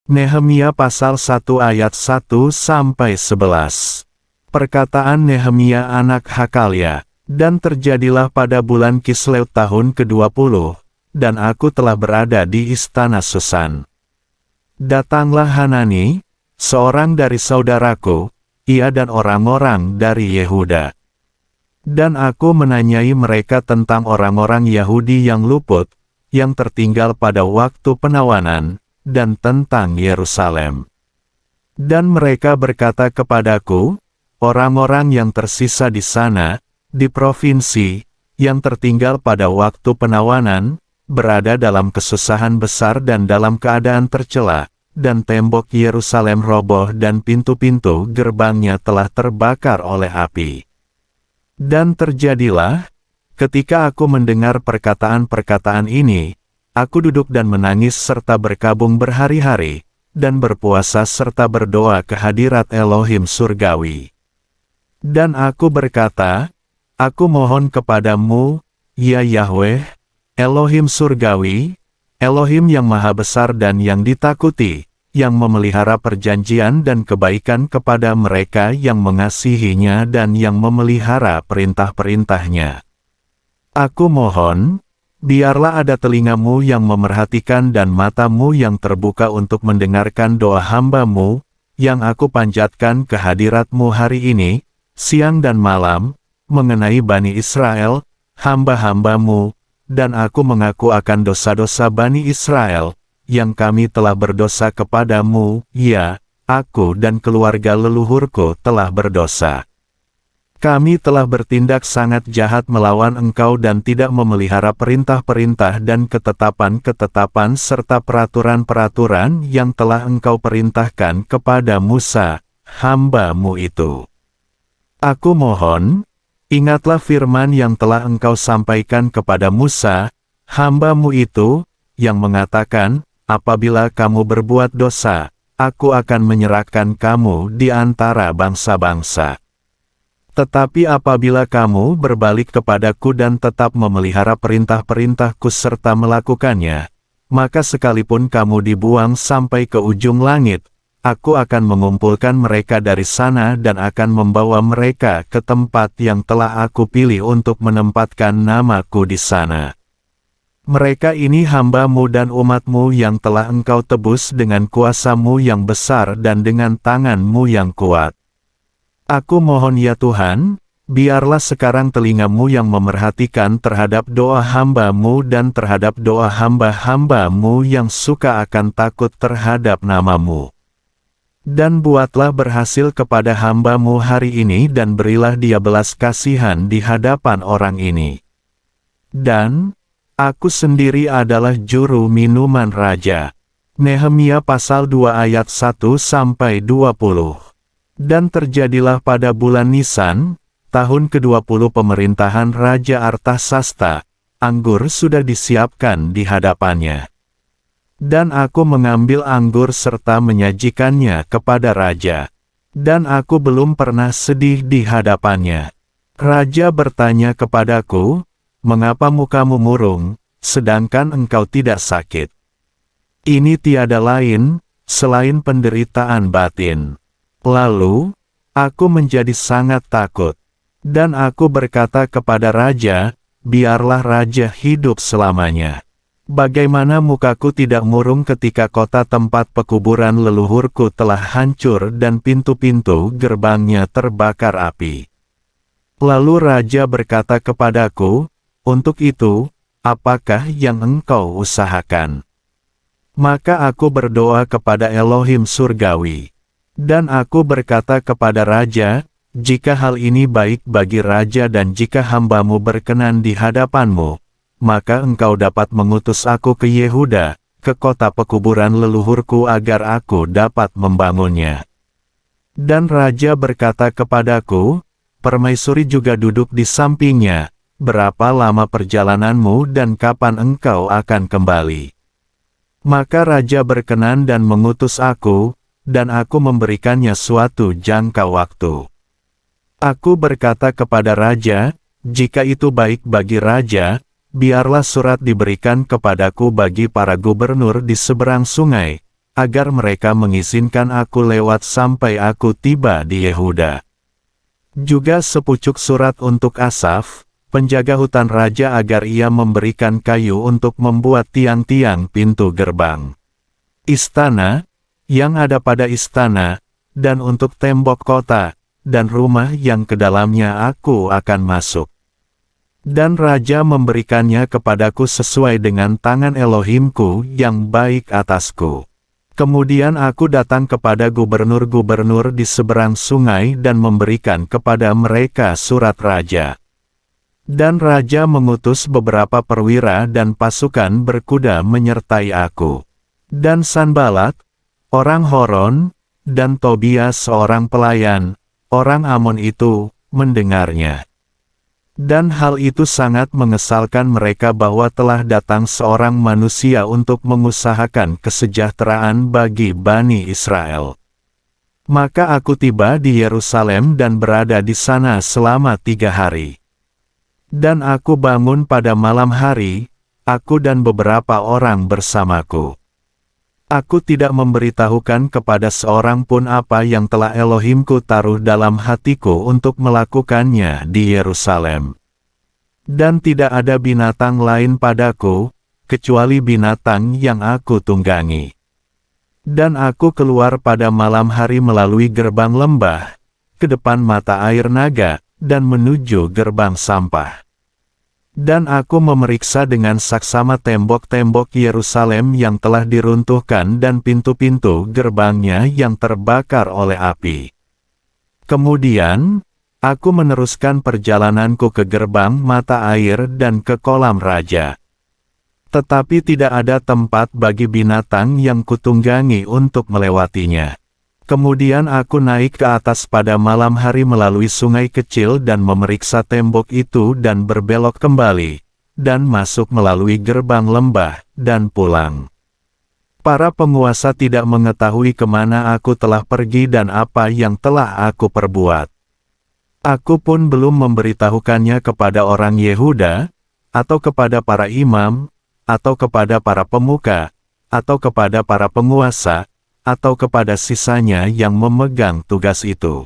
Nehemia pasal 1 ayat 1-11. Perkataan Nehemia anak Hakalia, dan terjadilah pada bulan Kislev tahun ke-20, dan aku telah berada di istana Susan. Datanglah Hanani, seorang dari saudaraku, ia dan orang-orang dari Yehuda. Dan aku menanyai mereka tentang orang-orang Yahudi yang luput, yang tertinggal pada waktu penawanan, dan tentang Yerusalem. Dan mereka berkata kepadaku, orang-orang yang tersisa di sana, di provinsi, yang tertinggal pada waktu penawanan, berada dalam kesusahan besar dan dalam keadaan tercela, dan tembok Yerusalem roboh dan pintu-pintu gerbangnya telah terbakar oleh api. Dan terjadilah, ketika aku mendengar perkataan-perkataan ini, aku duduk dan menangis serta berkabung berhari-hari, dan berpuasa serta berdoa ke hadirat Elohim surgawi. Dan aku berkata, aku mohon kepadamu, ya Yahweh, Elohim surgawi, Elohim yang maha besar dan yang ditakuti, yang memelihara perjanjian dan kebaikan kepada mereka yang mengasihinya dan yang memelihara perintah-perintahnya. Aku mohon, biarlah ada telingamu yang memerhatikan dan matamu yang terbuka untuk mendengarkan doa hamba-mu, yang aku panjatkan ke hadirat-mu hari ini, siang dan malam, mengenai Bani Israel, hamba-hamba-mu, dan aku mengaku akan dosa-dosa Bani Israel, yang kami telah berdosa kepadamu, ya, aku dan keluarga leluhurku telah berdosa. Kami telah bertindak sangat jahat melawan Engkau dan tidak memelihara perintah-perintah dan ketetapan-ketetapan serta peraturan-peraturan yang telah Engkau perintahkan kepada Musa, hamba-mu itu. Aku mohon, ingatlah firman yang telah Engkau sampaikan kepada Musa, hamba-mu itu, yang mengatakan, apabila kamu berbuat dosa, aku akan menyerahkan kamu di antara bangsa-bangsa. Tetapi apabila kamu berbalik kepadaku dan tetap memelihara perintah-perintahku serta melakukannya, maka sekalipun kamu dibuang sampai ke ujung langit, aku akan mengumpulkan mereka dari sana dan akan membawa mereka ke tempat yang telah aku pilih untuk menempatkan namaku di sana. Mereka ini hamba-mu dan umat-mu yang telah Engkau tebus dengan kuasa-mu yang besar dan dengan tangan-mu yang kuat. Aku mohon ya Tuhan, biarlah sekarang telingamu yang memerhatikan terhadap doa hamba-mu dan terhadap doa hamba-hamba-mu yang suka akan takut terhadap namamu. Dan buatlah berhasil kepada hamba-mu hari ini dan berilah dia belas kasihan di hadapan orang ini. Dan, aku sendiri adalah juru minuman raja. Nehemia pasal 2 ayat 1-20. Dan terjadilah pada bulan Nisan, tahun ke-20 pemerintahan Raja Artasasta, anggur sudah disiapkan di hadapannya. Dan aku mengambil anggur serta menyajikannya kepada raja. Dan aku belum pernah sedih di hadapannya. Raja bertanya kepadaku, mengapa mukamu murung, sedangkan engkau tidak sakit? Ini tiada lain, selain penderitaan batin. Lalu, aku menjadi sangat takut. Dan aku berkata kepada raja, biarlah raja hidup selamanya. Bagaimana mukaku tidak murung ketika kota tempat pekuburan leluhurku telah hancur dan pintu-pintu gerbangnya terbakar api. Lalu raja berkata kepadaku, untuk itu, apakah yang engkau usahakan? Maka aku berdoa kepada Elohim surgawi. Dan aku berkata kepada raja, jika hal ini baik bagi raja dan jika hambamu berkenan di hadapanmu, maka engkau dapat mengutus aku ke Yehuda, ke kota pekuburan leluhurku agar aku dapat membangunnya. Dan raja berkata kepadaku, permaisuri juga duduk di sampingnya, berapa lama perjalananmu dan kapan engkau akan kembali? Maka raja berkenan dan mengutus aku, dan aku memberikannya suatu jangka waktu. Aku berkata kepada raja, jika itu baik bagi raja, biarlah surat diberikan kepadaku bagi para gubernur di seberang sungai, agar mereka mengizinkan aku lewat sampai aku tiba di Yehuda. Juga sepucuk surat untuk Asaf, penjaga hutan raja agar ia memberikan kayu untuk membuat tiang-tiang pintu gerbang istana, yang ada pada istana, dan untuk tembok kota, dan rumah yang ke dalamnya aku akan masuk. Dan raja memberikannya kepadaku sesuai dengan tangan Elohimku yang baik atasku. Kemudian aku datang kepada gubernur-gubernur di seberang sungai dan memberikan kepada mereka surat raja. Dan raja mengutus beberapa perwira dan pasukan berkuda menyertai aku. Dan Sanbalat, orang Horon, dan Tobias seorang pelayan, orang Amon itu, mendengarnya. Dan hal itu sangat mengesalkan mereka bahwa telah datang seorang manusia untuk mengusahakan kesejahteraan bagi Bani Israel. Maka aku tiba di Yerusalem dan berada di sana selama 3 hari. Dan aku bangun pada malam hari, aku dan beberapa orang bersamaku. Aku tidak memberitahukan kepada seorang pun apa yang telah Elohimku taruh dalam hatiku untuk melakukannya di Yerusalem. Dan tidak ada binatang lain padaku, kecuali binatang yang aku tunggangi. Dan aku keluar pada malam hari melalui gerbang lembah, ke depan mata air naga, dan menuju gerbang sampah. Dan aku memeriksa dengan saksama tembok-tembok Yerusalem yang telah diruntuhkan dan pintu-pintu gerbangnya yang terbakar oleh api. Kemudian, aku meneruskan perjalananku ke gerbang mata air dan ke kolam raja. Tetapi tidak ada tempat bagi binatang yang kutunggangi untuk melewatinya. Kemudian aku naik ke atas pada malam hari melalui sungai kecil dan memeriksa tembok itu dan berbelok kembali, dan masuk melalui gerbang lembah, dan pulang. Para penguasa tidak mengetahui kemana aku telah pergi dan apa yang telah aku perbuat. Aku pun belum memberitahukannya kepada orang Yehuda, atau kepada para imam, atau kepada para pemuka, atau kepada para penguasa, atau kepada sisanya yang memegang tugas itu.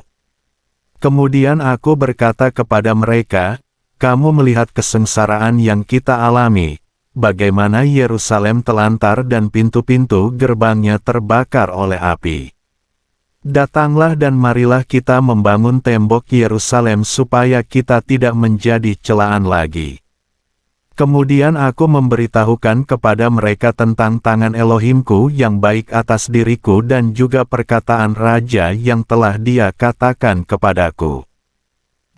Kemudian aku berkata kepada mereka, kamu melihat kesengsaraan yang kita alami, bagaimana Yerusalem telantar dan pintu-pintu gerbangnya terbakar oleh api. Datanglah dan marilah kita membangun tembok Yerusalem supaya kita tidak menjadi celaan lagi. Kemudian aku memberitahukan kepada mereka tentang tangan Elohimku yang baik atas diriku dan juga perkataan raja yang telah dia katakan kepadaku.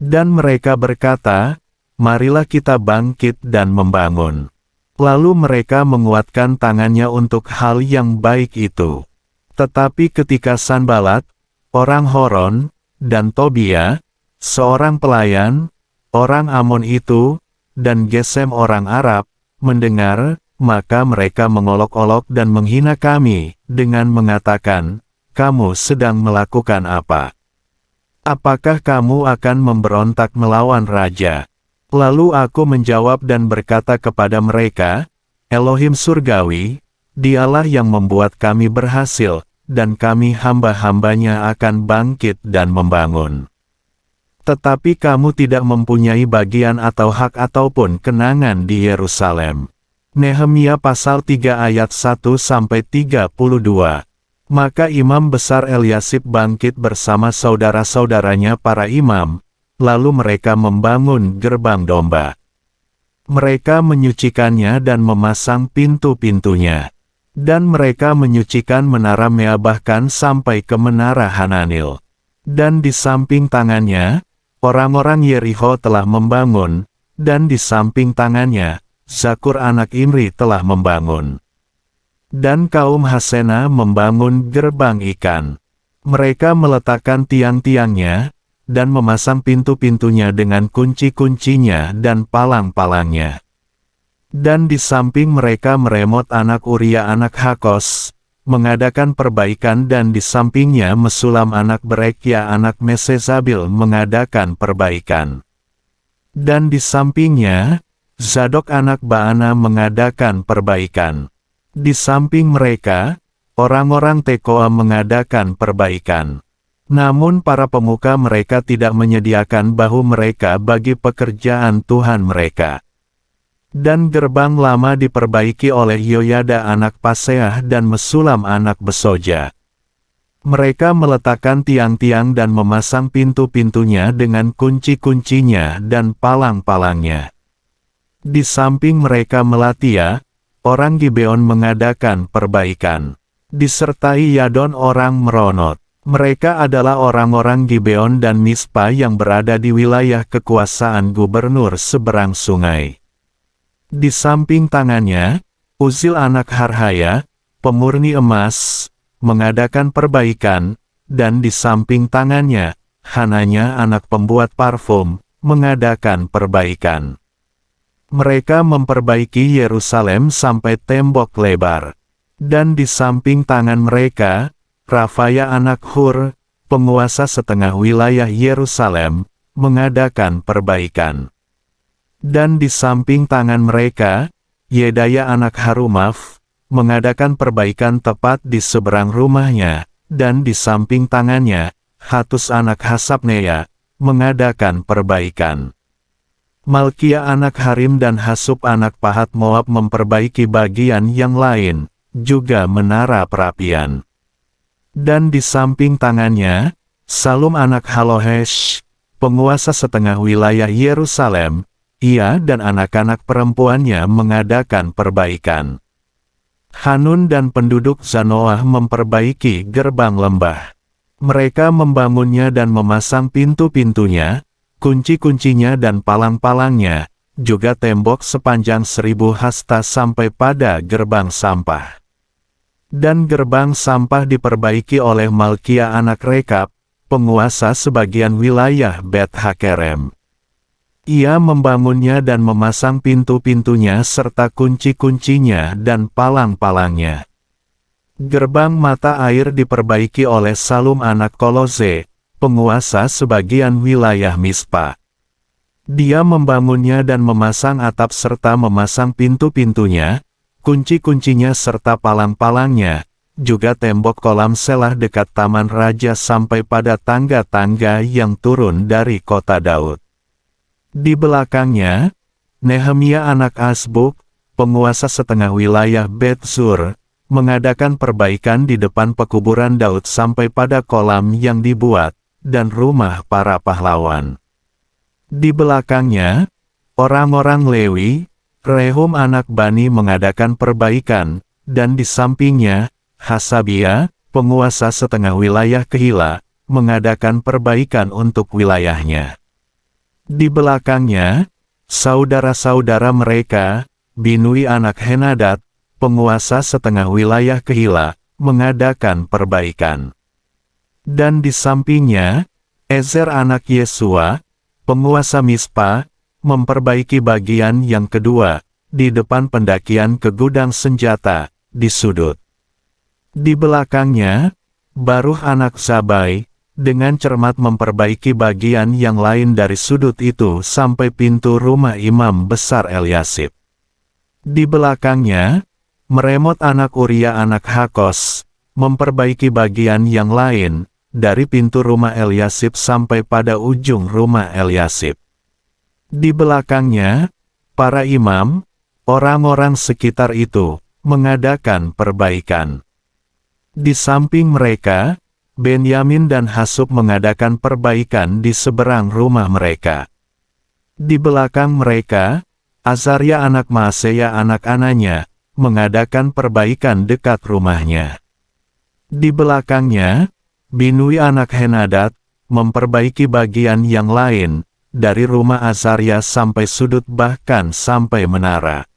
Dan mereka berkata, marilah kita bangkit dan membangun. Lalu mereka menguatkan tangannya untuk hal yang baik itu. Tetapi ketika Sanbalat, orang Horon, dan Tobia, seorang pelayan, orang Amon itu, dan Gesem orang Arab, mendengar, maka mereka mengolok-olok dan menghina kami, dengan mengatakan, kamu sedang melakukan apa? Apakah kamu akan memberontak melawan raja? Lalu aku menjawab dan berkata kepada mereka, Elohim surgawi, dialah yang membuat kami berhasil, dan kami hamba-hambanya akan bangkit dan membangun. Tetapi kamu tidak mempunyai bagian atau hak ataupun kenangan di Yerusalem. Nehemia pasal 3 ayat 1-32. Maka imam besar Eliasib bangkit bersama saudara-saudaranya para imam, lalu mereka membangun gerbang domba. Mereka menyucikannya dan memasang pintu-pintunya. Dan mereka menyucikan menara Mea bahkan sampai ke menara Hananil. Dan di samping tangannya, orang-orang Yeriho telah membangun, dan di samping tangannya, Zakur anak Imri telah membangun. Dan kaum Hasena membangun gerbang ikan. Mereka meletakkan tiang-tiangnya, dan memasang pintu-pintunya dengan kunci-kuncinya dan palang-palangnya. Dan di samping mereka Meremot anak Uria anak Hakos, mengadakan perbaikan dan di sampingnya Mesulam anak Berekia anak Mesezabil mengadakan perbaikan. Dan di sampingnya, Zadok anak Baana mengadakan perbaikan. Di samping mereka, orang-orang Tekoa mengadakan perbaikan. Namun para pemuka mereka tidak menyediakan bahu mereka bagi pekerjaan Tuhan mereka. Dan gerbang lama diperbaiki oleh Yoyada anak Paseah dan Mesulam anak Besoja. Mereka meletakkan tiang-tiang dan memasang pintu-pintunya dengan kunci-kuncinya dan palang-palangnya. Di samping mereka Melatia, orang Gibeon mengadakan perbaikan. Disertai Yadon orang Meronot. Mereka adalah orang-orang Gibeon dan Mispa yang berada di wilayah kekuasaan gubernur seberang sungai. Di samping tangannya, Uzil anak Harhaya, pemurni emas, mengadakan perbaikan, dan di samping tangannya, Hananya anak pembuat parfum, mengadakan perbaikan. Mereka memperbaiki Yerusalem sampai tembok lebar. Dan di samping tangan mereka, Rafaya anak Hur, penguasa setengah wilayah Yerusalem, mengadakan perbaikan. Dan di samping tangan mereka, Yedaya anak Harumaf, mengadakan perbaikan tepat di seberang rumahnya, dan di samping tangannya, Hatus anak Hasabneya, mengadakan perbaikan. Malkia anak Harim dan Hasub anak Pahat Moab memperbaiki bagian yang lain, juga menara perapian. Dan di samping tangannya, Salum anak Halohesh, penguasa setengah wilayah Yerusalem, ia dan anak-anak perempuannya mengadakan perbaikan. Hanun dan penduduk Zanoah memperbaiki gerbang lembah. Mereka membangunnya dan memasang pintu-pintunya, kunci-kuncinya dan palang-palangnya, juga tembok sepanjang 1000 hasta sampai pada gerbang sampah. Dan gerbang sampah diperbaiki oleh Malkia anak Rekab, penguasa sebagian wilayah Bet Hakerem. Ia membangunnya dan memasang pintu-pintunya serta kunci-kuncinya dan palang-palangnya. Gerbang mata air diperbaiki oleh Salum anak Koloze, penguasa sebagian wilayah Mispa. Dia membangunnya dan memasang atap serta memasang pintu-pintunya, kunci-kuncinya serta palang-palangnya, juga tembok kolam selah dekat Taman Raja sampai pada tangga-tangga yang turun dari kota Daud. Di belakangnya, Nehemia anak Azbuk, penguasa setengah wilayah Bet Zur, mengadakan perbaikan di depan pekuburan Daud sampai pada kolam yang dibuat, dan rumah para pahlawan. Di belakangnya, orang-orang Lewi, Rehum anak Bani mengadakan perbaikan, dan di sampingnya, Hasabia, penguasa setengah wilayah Kehila, mengadakan perbaikan untuk wilayahnya. Di belakangnya, saudara-saudara mereka, Binui anak Henadad, penguasa setengah wilayah Kehila, mengadakan perbaikan. Dan di sampingnya, Ezer anak Yesua, penguasa Mispa, memperbaiki bagian yang kedua, di depan pendakian ke gudang senjata, di sudut. Di belakangnya, Baruh anak Zabai, dengan cermat memperbaiki bagian yang lain dari sudut itu sampai pintu rumah imam besar Eliasib. Di belakangnya, Meremot anak Uria anak Hakos, memperbaiki bagian yang lain, dari pintu rumah Eliasib sampai pada ujung rumah Eliasib. Di belakangnya, para imam, orang-orang sekitar itu, mengadakan perbaikan. Di samping mereka, Benyamin dan Hasub mengadakan perbaikan di seberang rumah mereka. Di belakang mereka, Azaria anak Maaseya anak Ananya, mengadakan perbaikan dekat rumahnya. Di belakangnya, Binui anak Henadad, memperbaiki bagian yang lain, dari rumah Azaria sampai sudut bahkan sampai menara.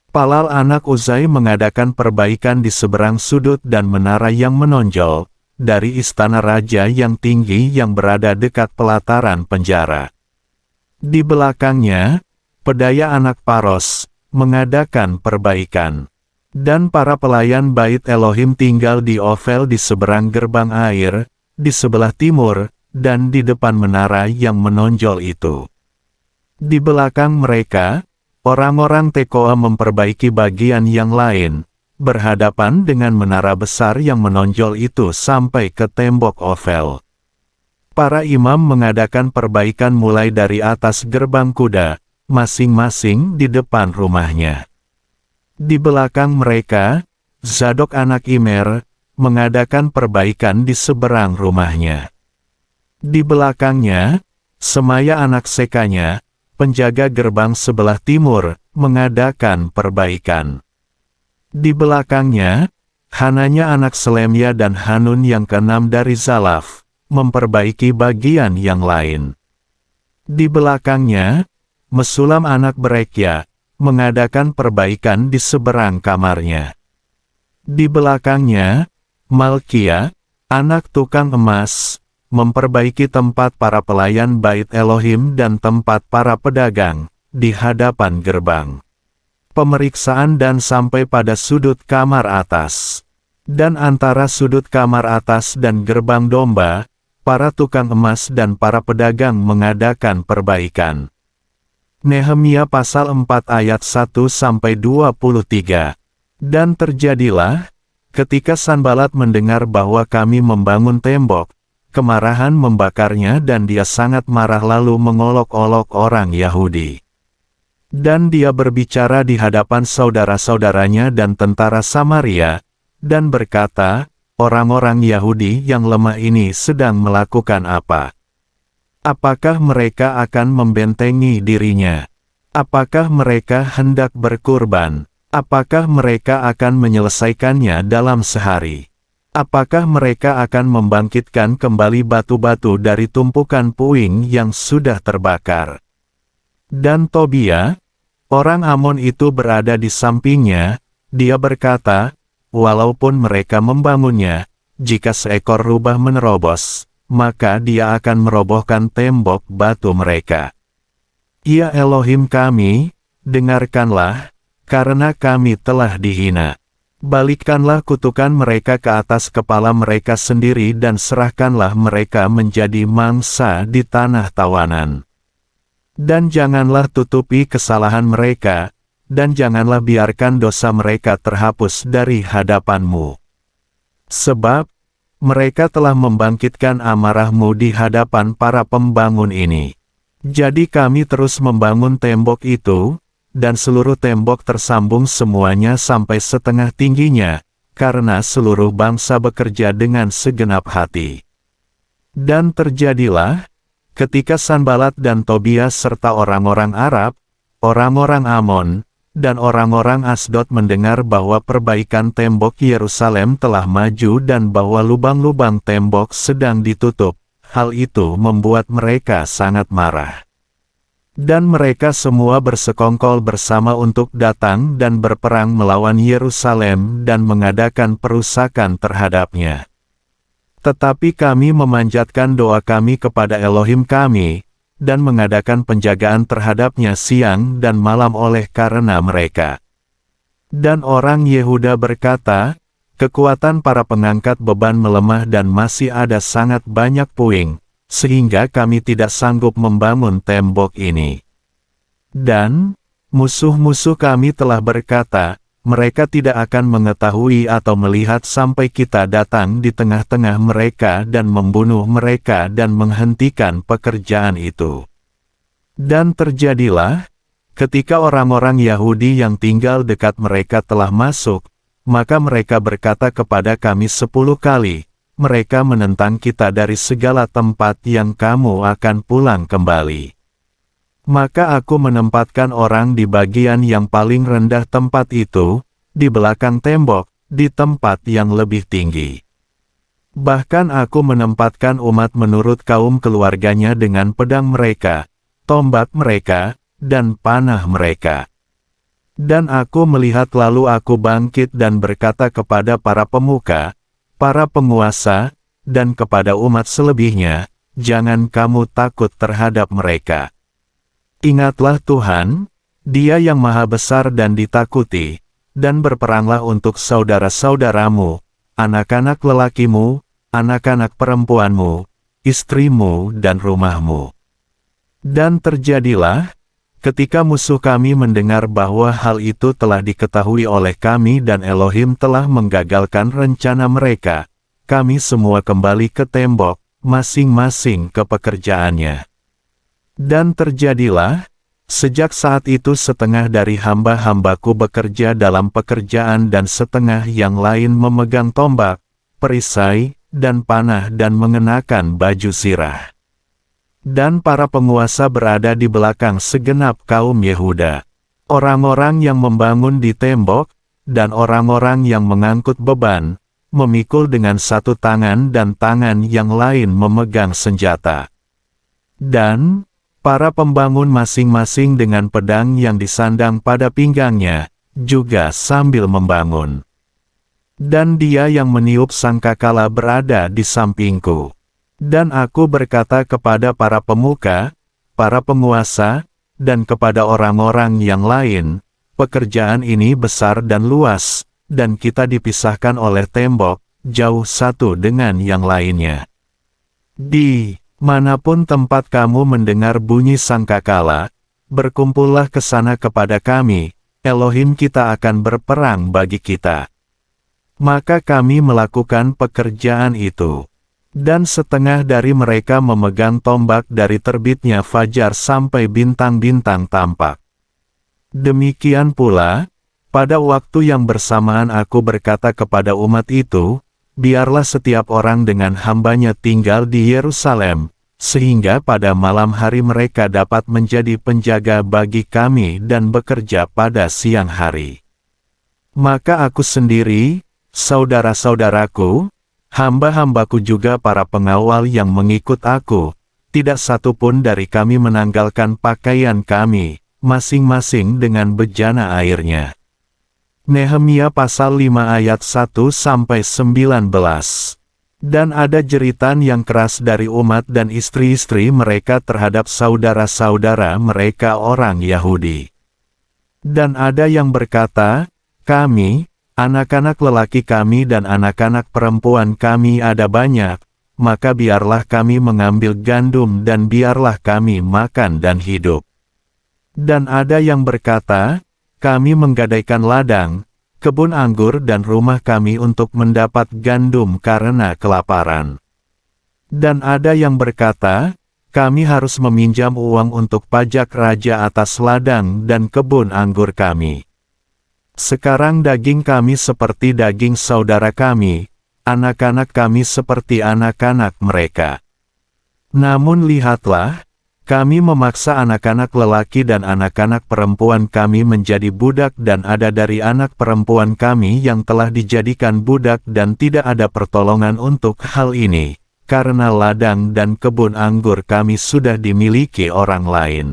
Palal anak Uzai mengadakan perbaikan di seberang sudut dan menara yang menonjol, dari istana raja yang tinggi yang berada dekat pelataran penjara. Di belakangnya, Pedaya anak Paros, mengadakan perbaikan. Dan para pelayan Bait Elohim tinggal di Ofel di seberang gerbang air, di sebelah timur, dan di depan menara yang menonjol itu. Di belakang mereka, orang-orang Tekoa memperbaiki bagian yang lain, berhadapan dengan menara besar yang menonjol itu sampai ke tembok Ovel. Para imam mengadakan perbaikan mulai dari atas gerbang kuda, masing-masing di depan rumahnya. Di belakang mereka, Zadok anak Imer, mengadakan perbaikan di seberang rumahnya. Di belakangnya, Semaya anak Sekanya, penjaga gerbang sebelah timur, mengadakan perbaikan. Di belakangnya, Hananya anak Selemya dan Hanun yang keenam dari Zalaf, memperbaiki bagian yang lain. Di belakangnya, Mesulam anak Berekya, mengadakan perbaikan di seberang kamarnya. Di belakangnya, Malkia, anak tukang emas, memperbaiki tempat para pelayan Bait Elohim dan tempat para pedagang, di hadapan gerbang. Pemeriksaan dan sampai pada sudut kamar atas. Dan antara sudut kamar atas dan gerbang domba, para tukang emas dan para pedagang mengadakan perbaikan. Nehemia pasal 4 ayat 1-23. Dan terjadilah, ketika Sanbalat mendengar bahwa kami membangun tembok, kemarahan membakarnya dan dia sangat marah lalu mengolok-olok orang Yahudi. Dan dia berbicara di hadapan saudara-saudaranya dan tentara Samaria, dan berkata, orang-orang Yahudi yang lemah ini sedang melakukan apa? Apakah mereka akan membentengi dirinya? Apakah mereka hendak berkurban? Apakah mereka akan menyelesaikannya dalam sehari? Apakah mereka akan membangkitkan kembali batu-batu dari tumpukan puing yang sudah terbakar? Dan Tobia, orang Amon itu berada di sampingnya, dia berkata, walaupun mereka membangunnya, jika seekor rubah menerobos, maka dia akan merobohkan tembok batu mereka. Ya Elohim kami, dengarkanlah, karena kami telah dihina. Balikkanlah kutukan mereka ke atas kepala mereka sendiri dan serahkanlah mereka menjadi mangsa di tanah tawanan. Dan janganlah tutupi kesalahan mereka, dan janganlah biarkan dosa mereka terhapus dari hadapanmu. Sebab, mereka telah membangkitkan amarahmu di hadapan para pembangun ini. Jadi kami terus membangun tembok itu, dan seluruh tembok tersambung semuanya sampai setengah tingginya, karena seluruh bangsa bekerja dengan segenap hati. Dan terjadilah, ketika Sanbalat dan Tobias serta orang-orang Arab, orang-orang Amon, dan orang-orang Asdod mendengar bahwa perbaikan tembok Yerusalem telah maju dan bahwa lubang-lubang tembok sedang ditutup, hal itu membuat mereka sangat marah. Dan mereka semua bersekongkol bersama untuk datang dan berperang melawan Yerusalem dan mengadakan perusakan terhadapnya. Tetapi kami memanjatkan doa kami kepada Elohim kami, dan mengadakan penjagaan terhadapnya siang dan malam oleh karena mereka. Dan orang Yehuda berkata, kekuatan para pengangkat beban melemah dan masih ada sangat banyak puing, sehingga kami tidak sanggup membangun tembok ini. Dan, musuh-musuh kami telah berkata, mereka tidak akan mengetahui atau melihat sampai kita datang di tengah-tengah mereka dan membunuh mereka dan menghentikan pekerjaan itu. Dan terjadilah, ketika orang-orang Yahudi yang tinggal dekat mereka telah masuk, maka mereka berkata kepada kami 10 kali, mereka menentang kita dari segala tempat yang kamu akan pulang kembali. Maka aku menempatkan orang di bagian yang paling rendah tempat itu, di belakang tembok, di tempat yang lebih tinggi. Bahkan aku menempatkan umat menurut kaum keluarganya dengan pedang mereka, tombak mereka, dan panah mereka. Dan aku melihat lalu aku bangkit dan berkata kepada para pemuka, para penguasa, dan kepada umat selebihnya, jangan kamu takut terhadap mereka. Ingatlah Tuhan, Dia yang maha besar dan ditakuti, dan berperanglah untuk saudara-saudaramu, anak-anak lelakimu, anak-anak perempuanmu, istrimu dan rumahmu. Dan terjadilah, Ketika musuh kami mendengar bahwa hal itu telah diketahui oleh kami dan Elohim telah menggagalkan rencana mereka, kami semua kembali ke tembok, masing-masing ke pekerjaannya. Dan terjadilah, sejak saat itu setengah dari hamba-hambaku bekerja dalam pekerjaan dan setengah yang lain memegang tombak, perisai, dan panah dan mengenakan baju zirah. Dan para penguasa berada di belakang segenap kaum Yehuda. Orang-orang yang membangun di tembok, dan orang-orang yang mengangkut beban, memikul dengan satu tangan dan tangan yang lain memegang senjata. Dan para pembangun masing-masing dengan pedang yang disandang pada pinggangnya, juga sambil membangun. Dan dia yang meniup sangkakala berada di sampingku. Dan aku berkata kepada para pemuka, para penguasa, dan kepada orang-orang yang lain, pekerjaan ini besar dan luas, dan kita dipisahkan oleh tembok, jauh satu dengan yang lainnya. Di manapun tempat kamu mendengar bunyi sangkakala, berkumpullah ke sana kepada kami, Elohim kita akan berperang bagi kita. Maka kami melakukan pekerjaan itu. Dan setengah dari mereka memegang tombak dari terbitnya fajar sampai bintang-bintang tampak. Demikian pula, pada waktu yang bersamaan aku berkata kepada umat itu, biarlah setiap orang dengan hambanya tinggal di Yerusalem, sehingga pada malam hari mereka dapat menjadi penjaga bagi kami dan bekerja pada siang hari. Maka aku sendiri, saudara-saudaraku, hamba-hambaku juga para pengawal yang mengikut aku, tidak satu pun dari kami menanggalkan pakaian kami, masing-masing dengan bejana airnya. Nehemia pasal 5 ayat 1-19. Dan ada jeritan yang keras dari umat dan istri-istri mereka terhadap saudara-saudara mereka orang Yahudi. Dan ada yang berkata, kami, anak-anak lelaki kami dan anak-anak perempuan kami ada banyak, maka biarlah kami mengambil gandum dan biarlah kami makan dan hidup. Dan ada yang berkata, kami menggadaikan ladang, kebun anggur dan rumah kami untuk mendapat gandum karena kelaparan. Dan ada yang berkata, kami harus meminjam uang untuk pajak raja atas ladang dan kebun anggur kami. Sekarang daging kami seperti daging saudara kami, anak-anak kami seperti anak-anak mereka. Namun lihatlah, kami memaksa anak-anak lelaki dan anak-anak perempuan kami menjadi budak dan ada dari anak perempuan kami yang telah dijadikan budak dan tidak ada pertolongan untuk hal ini, karena ladang dan kebun anggur kami sudah dimiliki orang lain.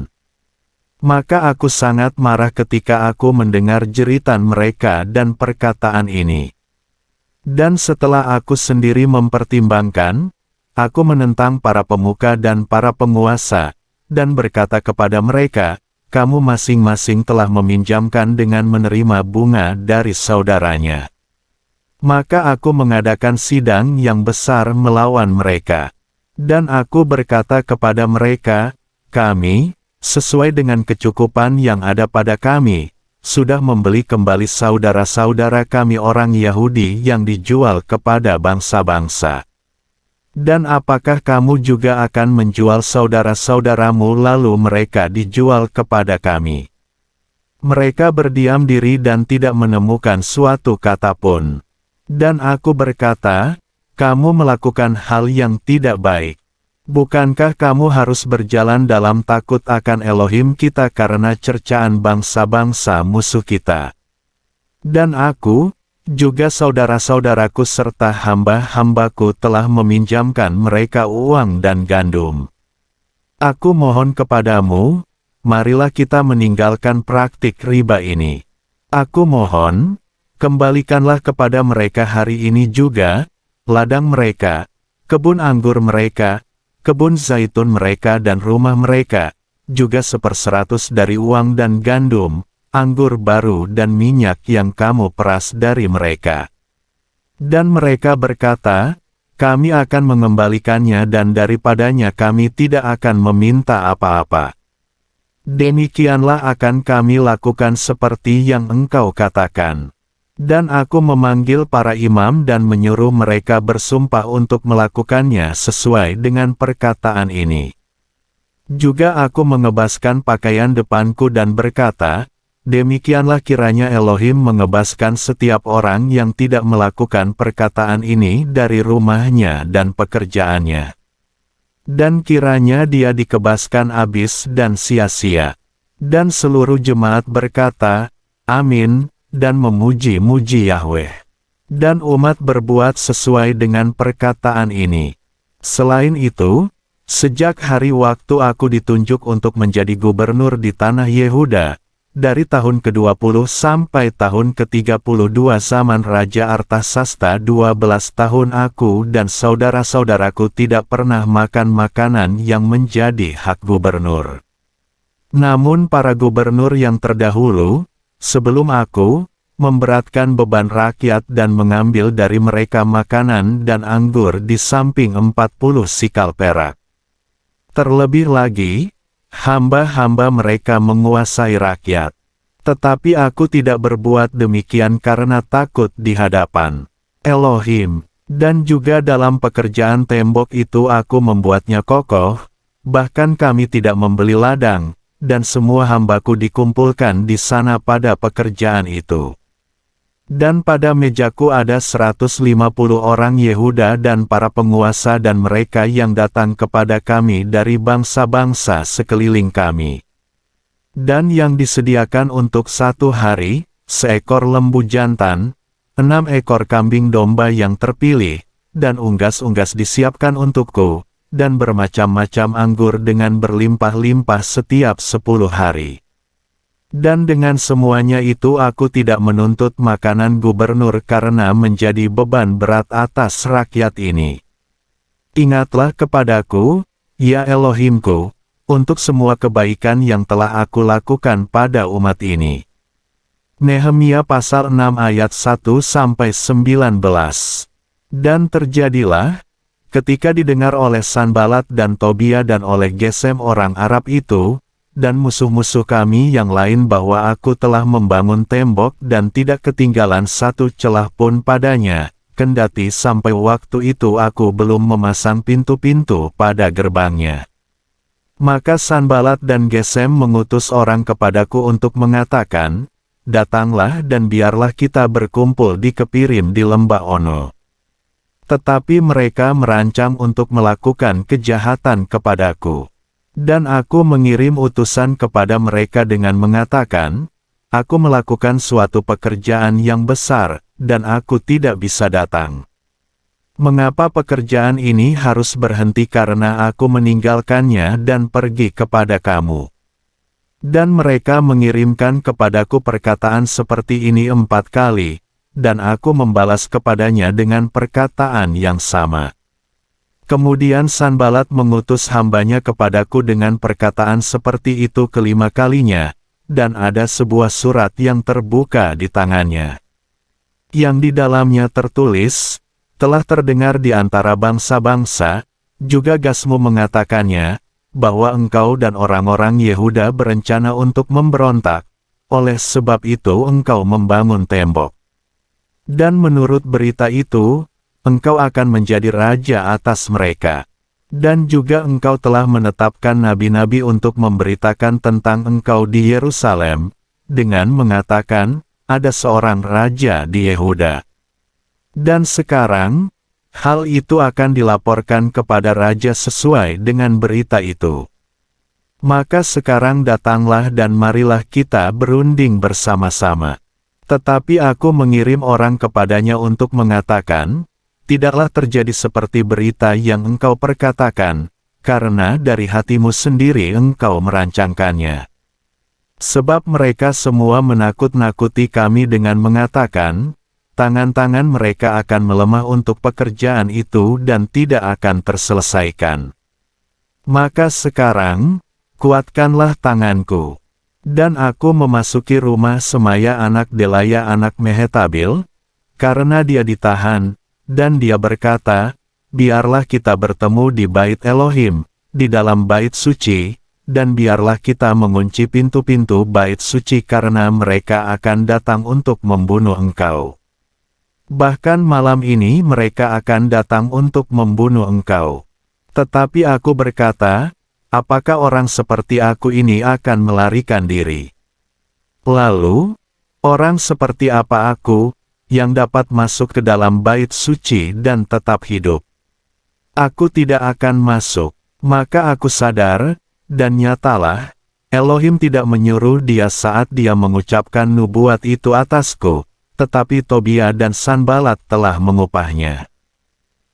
Maka aku sangat marah ketika aku mendengar jeritan mereka dan perkataan ini. Dan setelah aku sendiri mempertimbangkan, aku menentang para pemuka dan para penguasa, dan berkata kepada mereka, kamu masing-masing telah meminjamkan dengan menerima bunga dari saudaranya. Maka aku mengadakan sidang yang besar melawan mereka. Dan aku berkata kepada mereka, kami, sesuai dengan kecukupan yang ada pada kami, sudah membeli kembali saudara-saudara kami orang Yahudi yang dijual kepada bangsa-bangsa. Dan apakah kamu juga akan menjual saudara-saudaramu lalu mereka dijual kepada kami? Mereka berdiam diri dan tidak menemukan suatu kata pun. Dan aku berkata, kamu melakukan hal yang tidak baik. Bukankah kamu harus berjalan dalam takut akan Elohim kita karena cercaan bangsa-bangsa musuh kita? Dan aku, juga saudara-saudaraku serta hamba-hambaku telah meminjamkan mereka uang dan gandum. Aku mohon kepadamu, marilah kita meninggalkan praktik riba ini. Aku mohon, kembalikanlah kepada mereka hari ini juga, ladang mereka, kebun anggur mereka, kebun zaitun mereka dan rumah mereka, juga 1/100 dari uang dan gandum, anggur baru dan minyak yang kamu peras dari mereka. Dan mereka berkata, kami akan mengembalikannya dan daripadanya kami tidak akan meminta apa-apa. Demikianlah akan kami lakukan seperti yang engkau katakan. Dan aku memanggil para imam dan menyuruh mereka bersumpah untuk melakukannya sesuai dengan perkataan ini. Juga aku mengebaskan pakaian depanku dan berkata, demikianlah kiranya Elohim mengebaskan setiap orang yang tidak melakukan perkataan ini dari rumahnya dan pekerjaannya. Dan kiranya dia dikebaskan abis dan sia-sia. Dan seluruh jemaat berkata, Amin, dan memuji-muji Yahweh. Dan umat berbuat sesuai dengan perkataan ini. Selain itu, sejak hari waktu aku ditunjuk untuk menjadi gubernur di tanah Yehuda, dari tahun ke-20 sampai tahun ke-32 zaman Raja Artasasta 12 tahun aku dan saudara-saudaraku tidak pernah makan makanan yang menjadi hak gubernur. Namun para gubernur yang terdahulu, sebelum aku, memberatkan beban rakyat dan mengambil dari mereka makanan dan anggur di samping 40 sikal perak. Terlebih lagi, hamba-hamba mereka menguasai rakyat. Tetapi aku tidak berbuat demikian karena takut di hadapan Elohim. Dan juga dalam pekerjaan tembok itu aku membuatnya kokoh, bahkan kami tidak membeli ladang, dan semua hambaku dikumpulkan di sana pada pekerjaan itu. Dan pada mejaku ada 150 orang Yehuda dan para penguasa dan mereka yang datang kepada kami dari bangsa-bangsa sekeliling kami. Dan yang disediakan untuk satu hari, seekor lembu jantan, 6 ekor kambing domba yang terpilih, dan unggas-unggas disiapkan untukku, dan bermacam-macam anggur dengan berlimpah-limpah setiap 10 hari. Dan dengan semuanya itu aku tidak menuntut makanan gubernur karena menjadi beban berat atas rakyat ini. Ingatlah kepadaku, ya Elohimku, untuk semua kebaikan yang telah aku lakukan pada umat ini. Nehemia pasal 6 ayat 1-19. Dan terjadilah, ketika didengar oleh Sanbalat dan Tobia dan oleh Gesem orang Arab itu, dan musuh-musuh kami yang lain bahwa aku telah membangun tembok dan tidak ketinggalan satu celah pun padanya, kendati sampai waktu itu aku belum memasang pintu-pintu pada gerbangnya. Maka Sanbalat dan Gesem mengutus orang kepadaku untuk mengatakan, datanglah dan biarlah kita berkumpul di Kepirim di lembah Ono. Tetapi mereka merancang untuk melakukan kejahatan kepadaku. Dan aku mengirim utusan kepada mereka dengan mengatakan, aku melakukan suatu pekerjaan yang besar, dan aku tidak bisa datang. Mengapa pekerjaan ini harus berhenti karena aku meninggalkannya dan pergi kepada kamu? Dan mereka mengirimkan kepadaku perkataan seperti ini 4 kali, dan aku membalas kepadanya dengan perkataan yang sama. Kemudian Sanbalat mengutus hambanya kepadaku dengan perkataan seperti itu kelima kalinya, dan ada sebuah surat yang terbuka di tangannya. Yang di dalamnya tertulis, telah terdengar di antara bangsa-bangsa, juga Gasmu mengatakannya, bahwa engkau dan orang-orang Yehuda berencana untuk memberontak, oleh sebab itu engkau membangun tembok. Dan menurut berita itu, engkau akan menjadi raja atas mereka. Dan juga engkau telah menetapkan nabi-nabi untuk memberitakan tentang engkau di Yerusalem, dengan mengatakan, ada seorang raja di Yehuda. Dan sekarang, hal itu akan dilaporkan kepada raja sesuai dengan berita itu. Maka sekarang datanglah dan marilah kita berunding bersama-sama. Tetapi aku mengirim orang kepadanya untuk mengatakan, tidaklah terjadi seperti berita yang engkau perkatakan, karena dari hatimu sendiri engkau merancangkannya. Sebab mereka semua menakut-nakuti kami dengan mengatakan, tangan-tangan mereka akan melemah untuk pekerjaan itu dan tidak akan terselesaikan. Maka sekarang, kuatkanlah tanganku. Dan aku memasuki rumah Semaya anak Delaya anak Mehetabil, karena dia ditahan, dan dia berkata, biarlah kita bertemu di bait Elohim, di dalam bait suci, dan biarlah kita mengunci pintu-pintu bait suci karena mereka akan datang untuk membunuh engkau. Bahkan malam ini mereka akan datang untuk membunuh engkau. Tetapi aku berkata, apakah orang seperti aku ini akan melarikan diri? Lalu, orang seperti apa aku, yang dapat masuk ke dalam bait suci dan tetap hidup? Aku tidak akan masuk. Maka aku sadar, dan nyatalah, Elohim tidak menyuruh dia saat dia mengucapkan nubuat itu atasku, tetapi Tobia dan Sanbalat telah mengupahnya.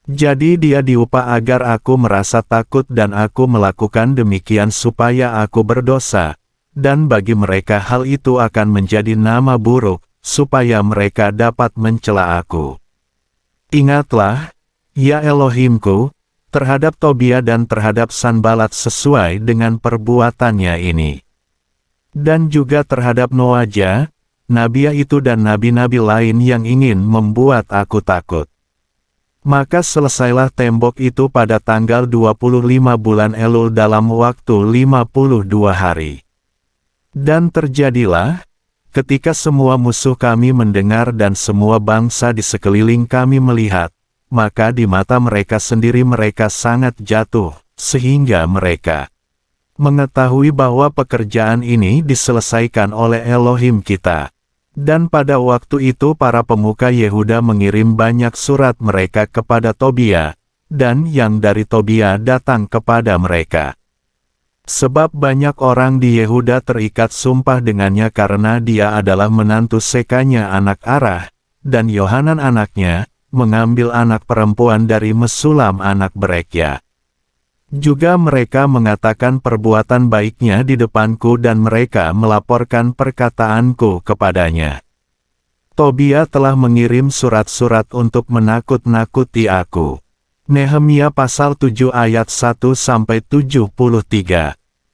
Jadi dia diupah agar aku merasa takut dan aku melakukan demikian supaya aku berdosa, dan bagi mereka hal itu akan menjadi nama buruk, supaya mereka dapat mencela aku. Ingatlah, ya Elohimku, terhadap Tobia dan terhadap Sanbalat sesuai dengan perbuatannya ini. Dan juga terhadap Noaja, Nabiah itu dan nabi-nabi lain yang ingin membuat aku takut. Maka selesailah tembok itu pada tanggal 25 bulan Elul dalam waktu 52 hari. Dan terjadilah, ketika semua musuh kami mendengar dan semua bangsa di sekeliling kami melihat, maka di mata mereka sendiri mereka sangat jatuh, sehingga mereka mengetahui bahwa pekerjaan ini diselesaikan oleh Elohim kita. Dan pada waktu itu para pemuka Yehuda mengirim banyak surat mereka kepada Tobia, dan yang dari Tobia datang kepada mereka. Sebab banyak orang di Yehuda terikat sumpah dengannya karena dia adalah menantu sekanya anak Arah, dan Yohanan anaknya, mengambil anak perempuan dari Mesulam anak Berekya. Juga mereka mengatakan perbuatan baiknya di depanku dan mereka melaporkan perkataanku kepadanya. Tobia telah mengirim surat-surat untuk menakut-nakuti aku. Nehemia pasal 7 ayat 1-73.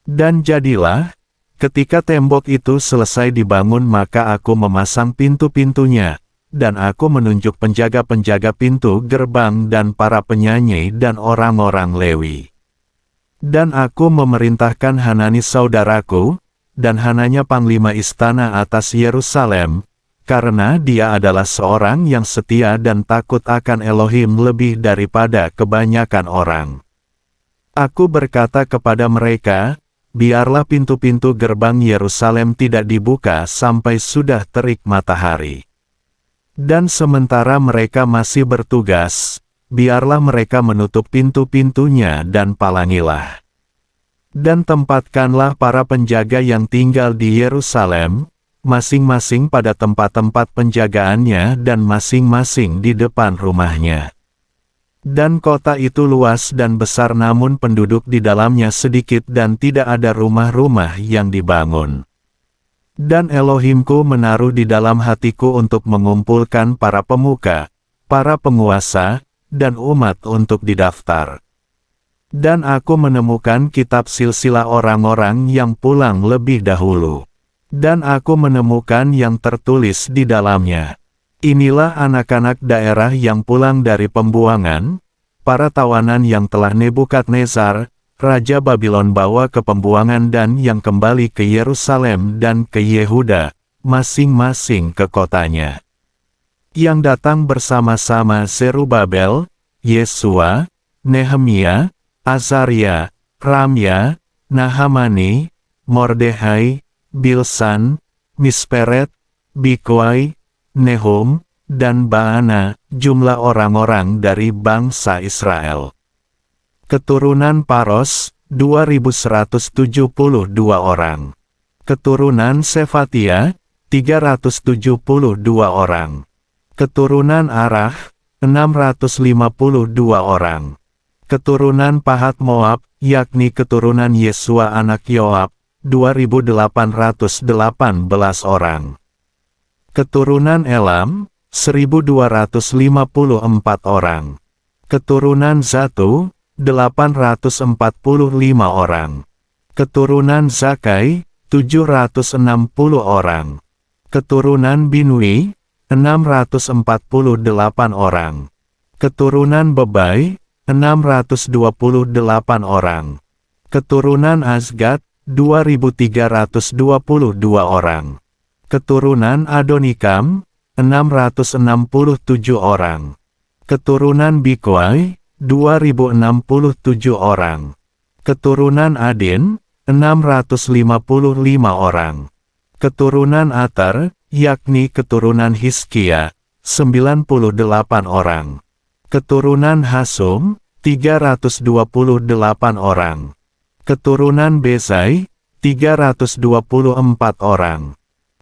Dan jadilah, ketika tembok itu selesai dibangun maka aku memasang pintu-pintunya, dan aku menunjuk penjaga-penjaga pintu gerbang dan para penyanyi dan orang-orang Lewi. Dan aku memerintahkan Hanani saudaraku, dan Hananya panglima istana atas Yerusalem, karena dia adalah seorang yang setia dan takut akan Elohim lebih daripada kebanyakan orang. Aku berkata kepada mereka, biarlah pintu-pintu gerbang Yerusalem tidak dibuka sampai sudah terik matahari. Dan sementara mereka masih bertugas, biarlah mereka menutup pintu-pintunya dan palangilah. Dan tempatkanlah para penjaga yang tinggal di Yerusalem, masing-masing pada tempat-tempat penjagaannya dan masing-masing di depan rumahnya. Dan kota itu luas dan besar namun penduduk di dalamnya sedikit dan tidak ada rumah-rumah yang dibangun. Dan Elohimku menaruh di dalam hatiku untuk mengumpulkan para pemuka, para penguasa, dan umat untuk didaftar. Dan aku menemukan kitab silsilah orang-orang yang pulang lebih dahulu. Dan aku menemukan yang tertulis di dalamnya. Inilah anak-anak daerah yang pulang dari pembuangan, para tawanan yang telah Nebukadnezar, Raja Babylon bawa ke pembuangan dan yang kembali ke Yerusalem dan ke Yehuda, masing-masing ke kotanya. Yang datang bersama-sama Zerubabel, Yesua, Nehemia, Azaria, Ramya, Nahamani, Mordehai, Bilsan, Misperet, Bikwai, Nehum, dan Baana, jumlah orang-orang dari bangsa Israel. Keturunan Paros, 2172 orang. Keturunan Sefatia, 372 orang. Keturunan Arah, 652 orang. Keturunan Pahat Moab, yakni keturunan Yesua anak Yoab, 2818 orang. Keturunan Elam, 1254 orang. Keturunan Zatu, 845 orang. Keturunan Zakai, 760 orang. Keturunan Binui, 648 orang. Keturunan Bebai, 628 orang. Keturunan Azgad, 2.322 orang. Keturunan Adonikam, 667 orang. Keturunan Bikwai, 2.067 orang. Keturunan Adin, 655 orang. Keturunan Ater, yakni keturunan Hizkia, 98 orang. Keturunan Hasum, 328 orang. Keturunan Besai, 324 orang.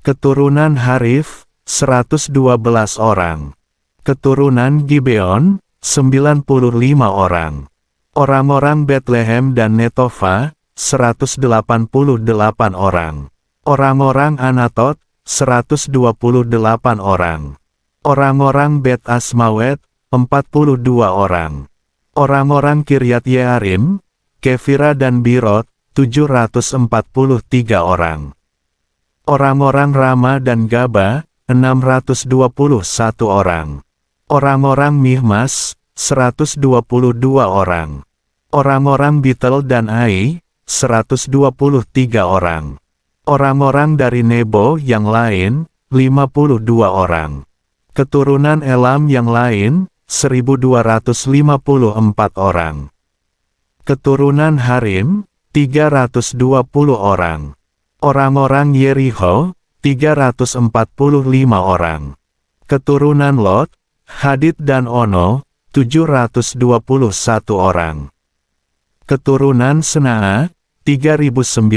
Keturunan Harif, 112 orang. Keturunan Gibeon, 95 orang. Orang-orang Betlehem dan Netofa, 188 orang. Orang-orang Anatot, 128 orang. Orang-orang Bet Asmawet, 42 orang. Orang-orang Kiryat Yearim, Kefira dan Birot, 743 orang. Orang-orang Rama dan Gaba, 621 orang. Orang-orang Mihmas, 122 orang. Orang-orang Bitel dan Ai, 123 orang. Orang-orang dari Nebo yang lain, 52 orang. Keturunan Elam yang lain, 1.254 orang. Keturunan Harim, 320 orang. Orang-orang Yeriho, 345 orang. Keturunan Lot, Hadid dan Ono, 721 orang. Keturunan Senaa, 3.930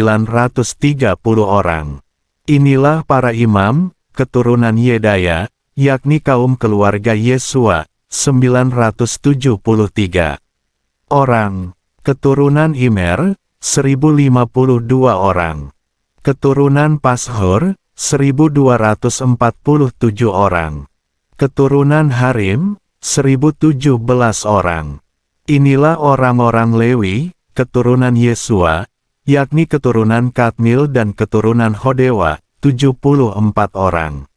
orang. Inilah para imam, keturunan Yedaya, yakni kaum keluarga Yesua, 973 orang. Keturunan Imer, 1.052 orang. Keturunan Pashur, 1.247 orang. Keturunan Harim, 1.017 orang. Inilah orang-orang Lewi, keturunan Yesua, yakni keturunan Kadmil dan keturunan Hodewa, 74 orang.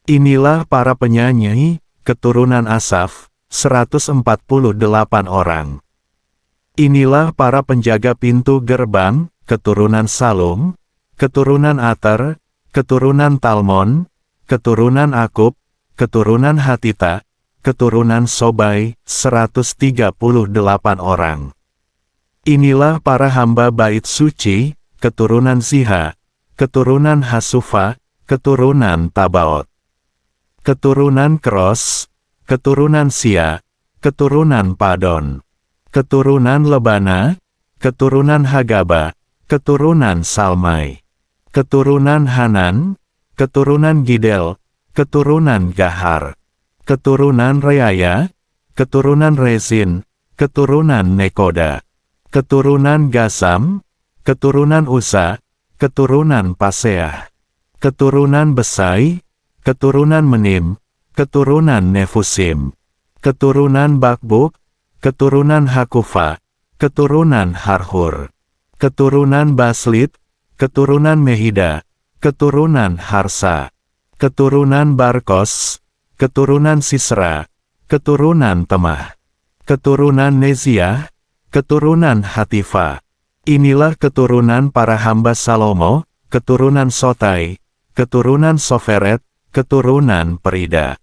Inilah para penyanyi, keturunan Asaf, 148 orang. Inilah para penjaga pintu gerbang, keturunan Salum, keturunan Ater, keturunan Talmon, keturunan Akub, keturunan Hatita, keturunan Sobai, 138 orang. Inilah para hamba bait suci, keturunan Ziha, keturunan Hasufa, keturunan Tabaot. Keturunan Kros, keturunan Sia, keturunan Padon. Keturunan Lebana, keturunan Hagaba, keturunan Salmai. Keturunan Hanan, keturunan Gidel, keturunan Gahar. Keturunan Reaya, keturunan Rezin, keturunan Nekoda. Keturunan Gasam, keturunan Usa, keturunan Paseah. Keturunan Besai, keturunan Menim, keturunan Nefusim. Keturunan Bakbuk, keturunan Hakufa, keturunan Harhur. Keturunan Baslit, keturunan Mehida, keturunan Harsa. Keturunan Barkos, keturunan Sisra, keturunan Temah. Keturunan Neziah, keturunan Hatifa. Inilah keturunan para hamba Salomo, keturunan Sotai, keturunan Soferet, keturunan Perida.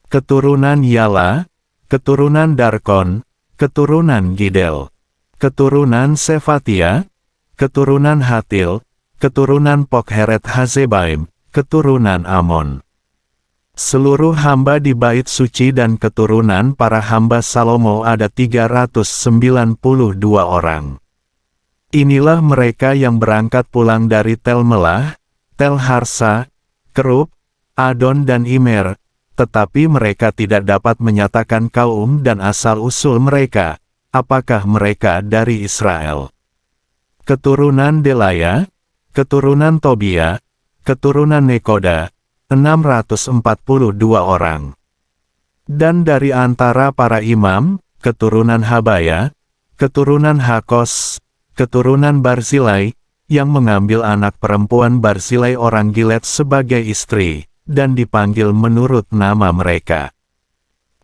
Keturunan Yala, keturunan Darkon, keturunan Gidel. Keturunan Sefatia, keturunan Hatil, keturunan Pokheret Hazebaim, keturunan Amon. Seluruh hamba di bait suci dan keturunan para hamba Salomo ada 392 orang. Inilah mereka yang berangkat pulang dari Tel Melah, Tel Harsa, Kerub, Adon dan Imer, tetapi mereka tidak dapat menyatakan kaum dan asal-usul mereka, apakah mereka dari Israel. Keturunan Delaya, keturunan Tobia, keturunan Nekoda, 642 orang. Dan dari antara para imam, keturunan Habaya, keturunan Hakos, keturunan Barzilai, yang mengambil anak perempuan Barzilai orang Gilead sebagai istri, dan dipanggil menurut nama mereka.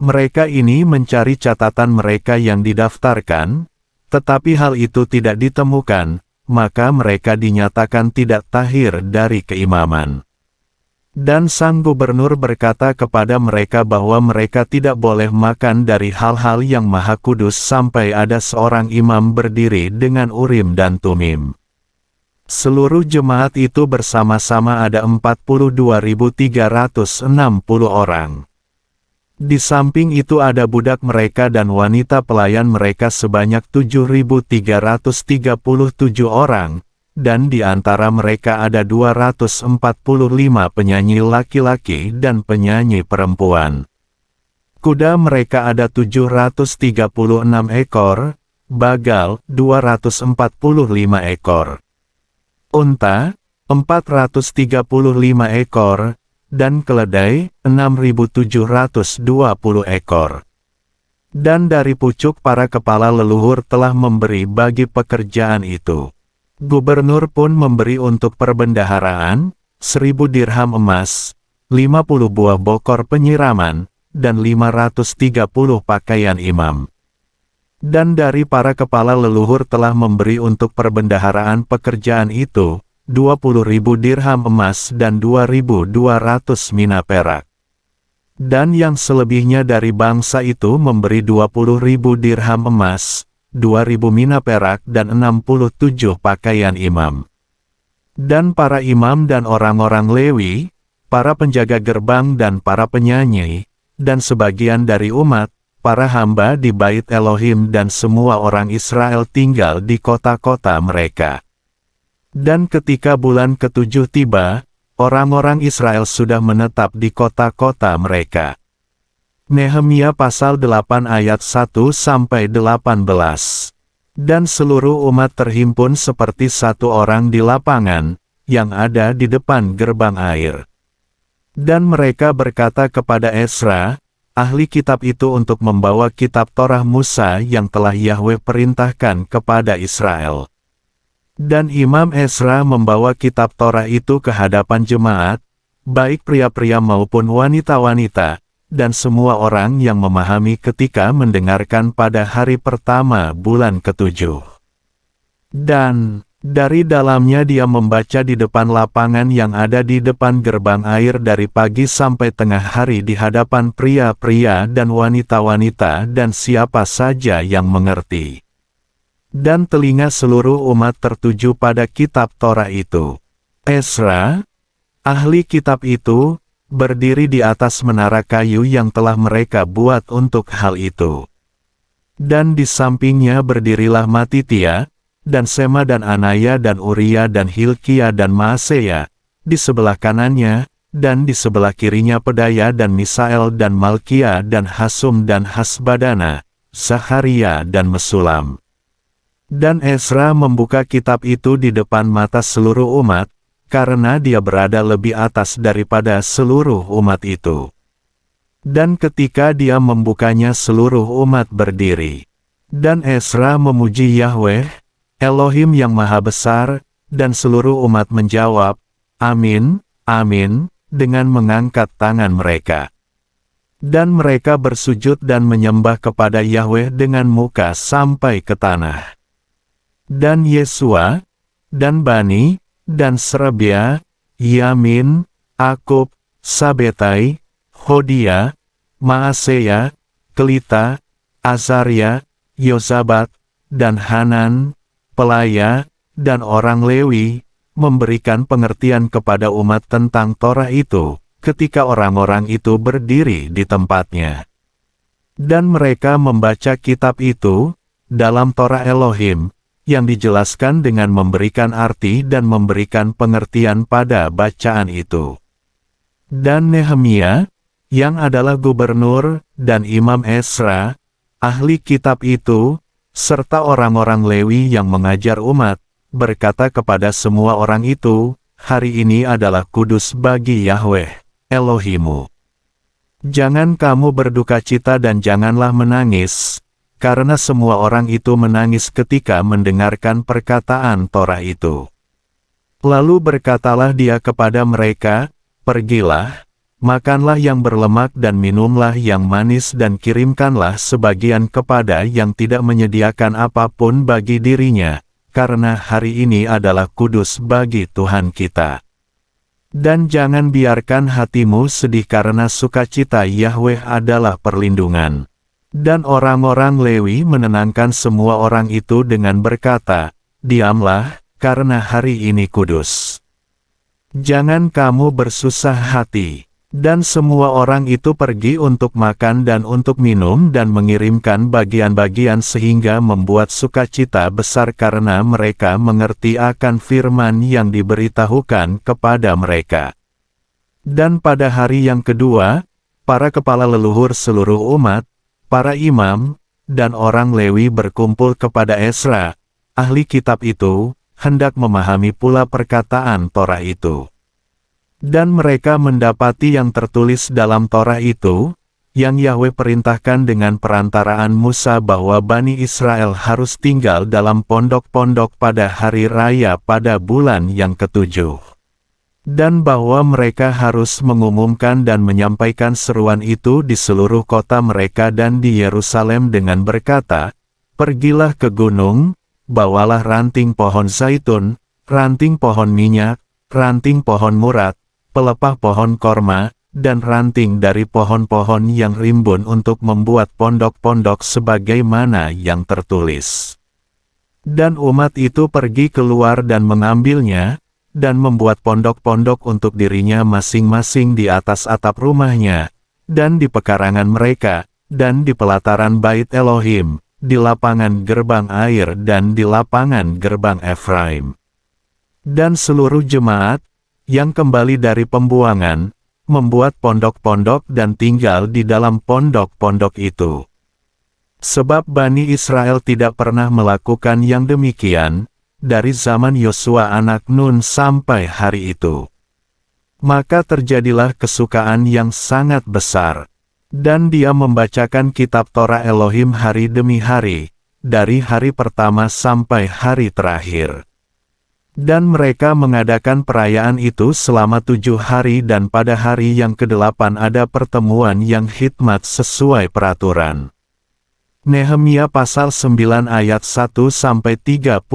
Mereka ini mencari catatan mereka yang didaftarkan, Tetapi hal itu tidak ditemukan, maka mereka dinyatakan tidak tahir dari keimaman. Dan sang gubernur berkata kepada mereka bahwa mereka tidak boleh makan dari hal-hal yang maha kudus sampai ada seorang imam berdiri dengan Urim dan Tumim. Seluruh jemaat itu bersama-sama ada 42.360 orang. Di samping itu ada budak mereka dan wanita pelayan mereka sebanyak 7.337 orang, dan di antara mereka ada 245 penyanyi laki-laki dan penyanyi perempuan. Kuda mereka ada 736 ekor, bagal 245 ekor, unta 435 ekor, dan keledai 6.720 ekor. Dan dari pucuk para kepala leluhur telah memberi bagi pekerjaan itu. Gubernur pun memberi untuk perbendaharaan 1.000 dirham emas, 50 buah bokor penyiraman, dan 530 pakaian imam. Dan dari para kepala leluhur telah memberi untuk perbendaharaan pekerjaan itu 20.000 dirham emas dan 2.200 mina perak. Dan yang selebihnya dari bangsa itu memberi 20.000 dirham emas, 2.000 mina perak dan 67 pakaian imam. Dan para imam dan orang-orang Lewi, para penjaga gerbang dan para penyanyi, dan sebagian dari umat, para hamba di Bait Elohim dan semua orang Israel tinggal di kota-kota mereka. Dan ketika bulan ke-7 tiba, orang-orang Israel sudah menetap di kota-kota mereka. Nehemia pasal 8 ayat 1-18. Dan seluruh umat terhimpun seperti satu orang di lapangan, yang ada di depan gerbang air. Dan mereka berkata kepada Ezra, ahli kitab itu untuk membawa kitab Torah Musa yang telah Yahweh perintahkan kepada Israel. Dan Imam Ezra membawa kitab Torah itu ke hadapan jemaat, baik pria-pria maupun wanita-wanita, dan semua orang yang memahami ketika mendengarkan pada hari pertama bulan ke-7. Dan dari dalamnya dia membaca di depan lapangan yang ada di depan gerbang air dari pagi sampai tengah hari di hadapan pria-pria dan wanita-wanita dan siapa saja yang mengerti. Dan telinga seluruh umat tertuju pada kitab Torah itu. Ezra, ahli kitab itu, berdiri di atas menara kayu yang telah mereka buat untuk hal itu. Dan di sampingnya berdirilah Matitia, dan Sema dan Anaya dan Uria dan Hilkia dan Maaseya, di sebelah kanannya, dan di sebelah kirinya Pedaya dan Misael dan Malkia dan Hasum dan Hasbadana, Zaharia dan Mesulam. Dan Ezra membuka kitab itu di depan mata seluruh umat, karena dia berada lebih atas daripada seluruh umat itu. Dan ketika dia membukanya seluruh umat berdiri. Dan Ezra memuji Yahweh, Elohim yang Maha Besar, dan seluruh umat menjawab, Amin, Amin, dengan mengangkat tangan mereka. Dan mereka bersujud dan menyembah kepada Yahweh dengan muka sampai ke tanah. Dan Yesua, dan Bani, dan Serebia, Yamin, Akub, Sabetai, Hodia, Maaseya, Kelita, Azaria, Yozabat, dan Hanan, Pelaya, dan orang Lewi, memberikan pengertian kepada umat tentang Torah itu, ketika orang-orang itu berdiri di tempatnya. Dan mereka membaca kitab itu, dalam Torah Elohim, yang dijelaskan dengan memberikan arti dan memberikan pengertian pada bacaan itu. Dan Nehemia, yang adalah gubernur, dan Imam Ezra, ahli kitab itu, serta orang-orang Lewi yang mengajar umat, berkata kepada semua orang itu, hari ini adalah kudus bagi Yahweh, Elohimu. Jangan kamu berduka cita dan janganlah menangis, karena semua orang itu menangis ketika mendengarkan perkataan Torah itu. Lalu berkatalah dia kepada mereka, pergilah, makanlah yang berlemak dan minumlah yang manis dan kirimkanlah sebagian kepada yang tidak menyediakan apapun bagi dirinya, karena hari ini adalah kudus bagi Tuhan kita. Dan jangan biarkan hatimu sedih karena sukacita Yahweh adalah perlindungan. Dan orang-orang Lewi menenangkan semua orang itu dengan berkata, diamlah, karena hari ini kudus. Jangan kamu bersusah hati. Dan semua orang itu pergi untuk makan dan untuk minum dan mengirimkan bagian-bagian sehingga membuat sukacita besar karena mereka mengerti akan firman yang diberitahukan kepada mereka. Dan pada hari yang kedua, para kepala leluhur seluruh umat, para imam, dan orang Lewi berkumpul kepada Ezra, ahli kitab itu, hendak memahami pula perkataan Torah itu. Dan mereka mendapati yang tertulis dalam Torah itu, yang Yahweh perintahkan dengan perantaraan Musa bahwa Bani Israel harus tinggal dalam pondok-pondok pada hari raya pada bulan yang ketujuh. Dan bahwa mereka harus mengumumkan dan menyampaikan seruan itu di seluruh kota mereka dan di Yerusalem dengan berkata, pergilah ke gunung, bawalah ranting pohon zaitun, ranting pohon minyak, ranting pohon murat, pelepah pohon korma, dan ranting dari pohon-pohon yang rimbun untuk membuat pondok-pondok sebagaimana yang tertulis. Dan umat itu pergi keluar dan mengambilnya, dan membuat pondok-pondok untuk dirinya masing-masing di atas atap rumahnya, dan di pekarangan mereka, dan di pelataran Bait Elohim, di lapangan gerbang air dan di lapangan gerbang Efraim. Dan seluruh jemaat, yang kembali dari pembuangan, membuat pondok-pondok dan tinggal di dalam pondok-pondok itu. Sebab Bani Israel tidak pernah melakukan yang demikian, dari zaman Yosua anak Nun sampai hari itu. Maka terjadilah kesukaan yang sangat besar. Dan dia membacakan kitab Torah Elohim hari demi hari, dari hari pertama sampai hari terakhir. Dan mereka mengadakan perayaan itu selama 7 hari dan pada hari yang ke-8 ada pertemuan yang hikmat sesuai peraturan. Nehemia pasal 9 ayat 1-38.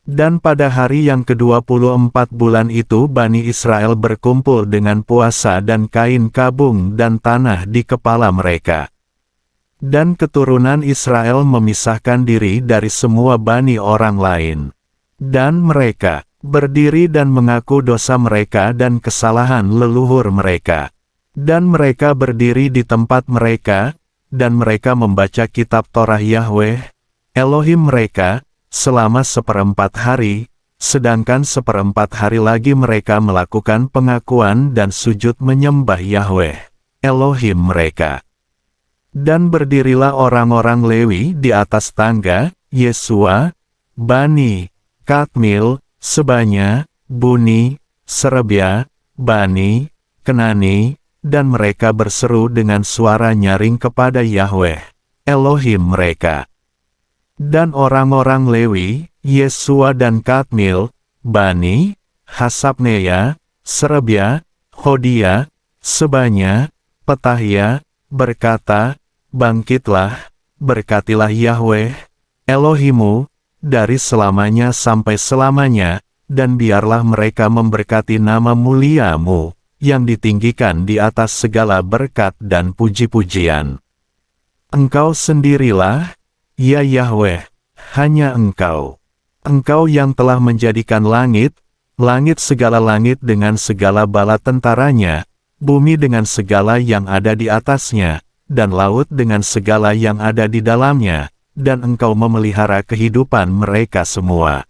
Dan pada hari yang ke-24 bulan itu Bani Israel berkumpul dengan puasa dan kain kabung dan tanah di kepala mereka. Dan keturunan Israel memisahkan diri dari semua bani orang lain. Dan mereka berdiri dan mengaku dosa mereka dan kesalahan leluhur mereka. Dan mereka berdiri di tempat mereka, dan mereka membaca kitab Torah Yahweh, Elohim mereka, selama 1/4 hari, sedangkan 1/4 hari lagi mereka melakukan pengakuan dan sujud menyembah Yahweh, Elohim mereka. Dan berdirilah orang-orang Lewi di atas tangga, Yesua, Bani, Kadmil, Sebanya, Buni, Serebia, Bani, Kenani, dan mereka berseru dengan suara nyaring kepada Yahweh, Elohim mereka. Dan orang-orang Lewi, Yesua dan Kadmil, Bani, Hasabneya, Serebia, Hodia, Sebanya, Petahia, berkata, bangkitlah, berkatilah Yahweh, Elohimu, dari selamanya sampai selamanya, dan biarlah mereka memberkati nama muliamu, yang ditinggikan di atas segala berkat dan puji-pujian. Engkau sendirilah, ya Yahweh, hanya Engkau. Engkau yang telah menjadikan langit, langit segala langit dengan segala bala tentaranya, bumi dengan segala yang ada di atasnya, dan laut dengan segala yang ada di dalamnya, dan Engkau memelihara kehidupan mereka semua.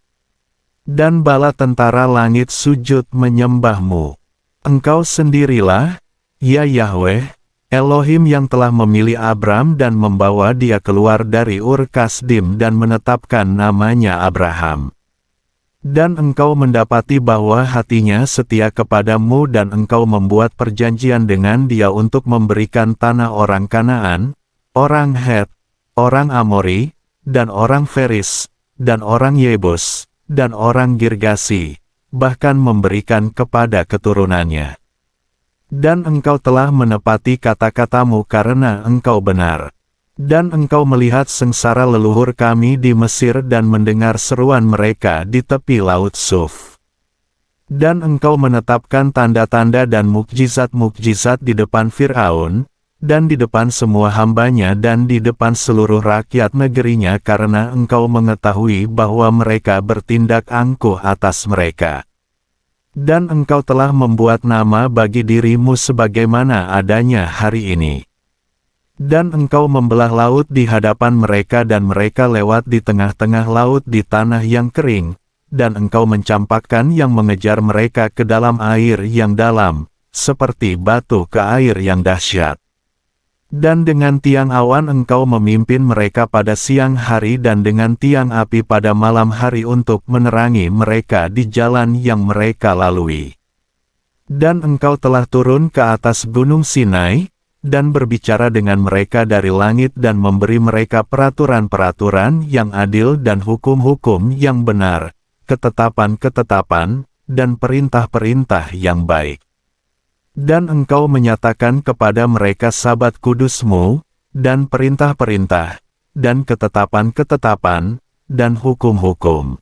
Dan bala tentara langit sujud menyembah-Mu. Engkau sendirilah, ya Yahweh, Elohim yang telah memilih Abram dan membawa dia keluar dari Ur Kasdim dan menetapkan namanya Abraham. Dan engkau mendapati bahwa hatinya setia kepadamu dan engkau membuat perjanjian dengan dia untuk memberikan tanah orang Kanaan, orang Het, orang Amori, dan orang Feris, dan orang Yebus, dan orang Girgasi, bahkan memberikan kepada keturunannya. Dan engkau telah menepati kata-katamu karena engkau benar. Dan engkau melihat sengsara leluhur kami di Mesir dan mendengar seruan mereka di tepi Laut Suf. Dan engkau menetapkan tanda-tanda dan mukjizat-mukjizat di depan Fir'aun, dan di depan semua hambanya dan di depan seluruh rakyat negerinya karena engkau mengetahui bahwa mereka bertindak angkuh atas mereka. Dan engkau telah membuat nama bagi dirimu sebagaimana adanya hari ini. Dan engkau membelah laut di hadapan mereka dan mereka lewat di tengah-tengah laut di tanah yang kering, dan engkau mencampakkan yang mengejar mereka ke dalam air yang dalam, seperti batu ke air yang dahsyat. Dan dengan tiang awan engkau memimpin mereka pada siang hari dan dengan tiang api pada malam hari untuk menerangi mereka di jalan yang mereka lalui. Dan engkau telah turun ke atas gunung Sinai, dan berbicara dengan mereka dari langit dan memberi mereka peraturan-peraturan yang adil dan hukum-hukum yang benar, ketetapan-ketetapan, dan perintah-perintah yang baik. Dan engkau menyatakan kepada mereka Sabat kudusmu, dan perintah-perintah, dan ketetapan-ketetapan, dan hukum-hukum.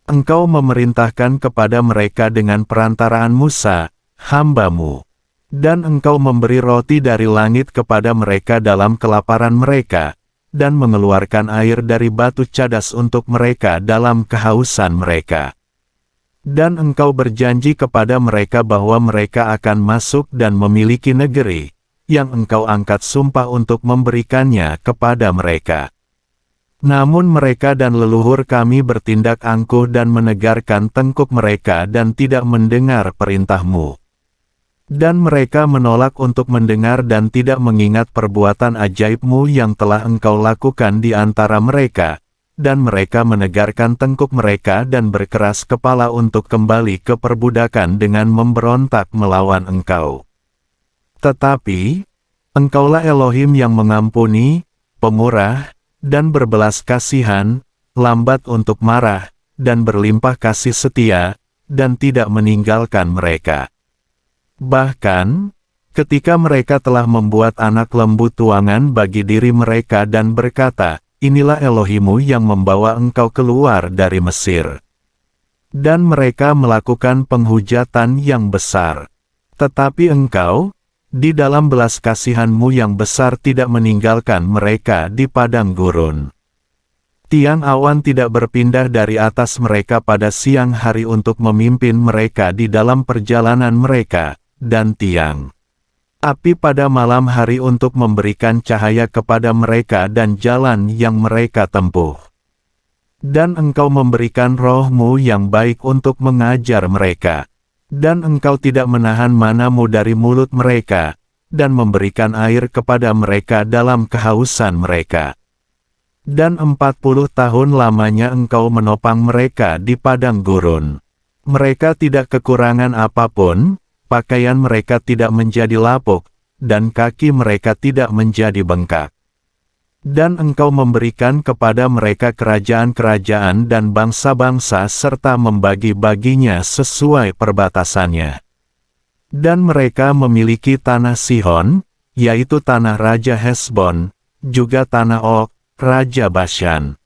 Engkau memerintahkan kepada mereka dengan perantaraan Musa, hambamu. Dan engkau memberi roti dari langit kepada mereka dalam kelaparan mereka, dan mengeluarkan air dari batu cadas untuk mereka dalam kehausan mereka. Dan engkau berjanji kepada mereka bahwa mereka akan masuk dan memiliki negeri, yang engkau angkat sumpah untuk memberikannya kepada mereka. Namun mereka dan leluhur kami bertindak angkuh dan menegarkan tengkuk mereka dan tidak mendengar perintahmu. Dan mereka menolak untuk mendengar dan tidak mengingat perbuatan ajaibmu yang telah engkau lakukan di antara mereka, dan mereka menegarkan tengkuk mereka dan berkeras kepala untuk kembali ke perbudakan dengan memberontak melawan engkau. Tetapi, engkaulah Elohim yang mengampuni, pemurah, dan berbelas kasihan, lambat untuk marah, dan berlimpah kasih setia, dan tidak meninggalkan mereka. Bahkan, ketika mereka telah membuat anak lembu tuangan bagi diri mereka dan berkata, "Inilah Elohimu yang membawa engkau keluar dari Mesir." Dan mereka melakukan penghujatan yang besar. Tetapi engkau, di dalam belas kasihan-Mu yang besar tidak meninggalkan mereka di padang gurun. Tiang awan tidak berpindah dari atas mereka pada siang hari untuk memimpin mereka di dalam perjalanan mereka, dan tiang api pada malam hari untuk memberikan cahaya kepada mereka dan jalan yang mereka tempuh. Dan engkau memberikan roh-Mu yang baik untuk mengajar mereka. Dan engkau tidak menahan mana-Mu dari mulut mereka, dan memberikan air kepada mereka dalam kehausan mereka. Dan 40 tahun lamanya engkau menopang mereka di padang gurun. Mereka tidak kekurangan apapun, pakaian mereka tidak menjadi lapuk, dan kaki mereka tidak menjadi bengkak. Dan engkau memberikan kepada mereka kerajaan-kerajaan dan bangsa-bangsa serta membagi-baginya sesuai perbatasannya. Dan mereka memiliki tanah Sihon, yaitu tanah Raja Hesbon, juga tanah Og, Raja Bashan.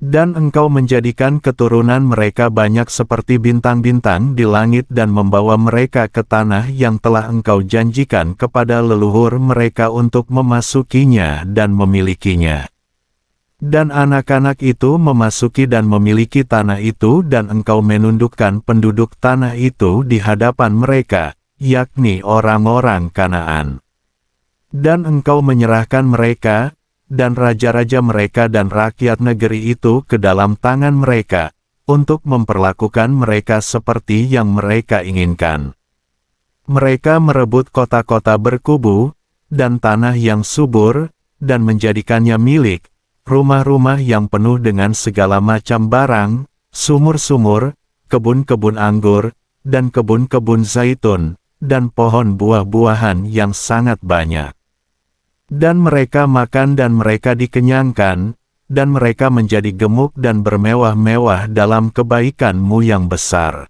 Dan engkau menjadikan keturunan mereka banyak seperti bintang-bintang di langit dan membawa mereka ke tanah yang telah engkau janjikan kepada leluhur mereka untuk memasukinya dan memilikinya. Dan anak-anak itu memasuki dan memiliki tanah itu dan engkau menundukkan penduduk tanah itu di hadapan mereka, yakni orang-orang Kanaan. Dan engkau menyerahkan mereka, dan raja-raja mereka dan rakyat negeri itu ke dalam tangan mereka, untuk memperlakukan mereka seperti yang mereka inginkan. Mereka merebut kota-kota berkubu, dan tanah yang subur, dan menjadikannya milik, rumah-rumah yang penuh dengan segala macam barang, sumur-sumur, kebun-kebun anggur, dan kebun-kebun zaitun, dan pohon buah-buahan yang sangat banyak. Dan mereka makan dan mereka dikenyangkan, dan mereka menjadi gemuk dan bermewah-mewah dalam kebaikan-Mu yang besar.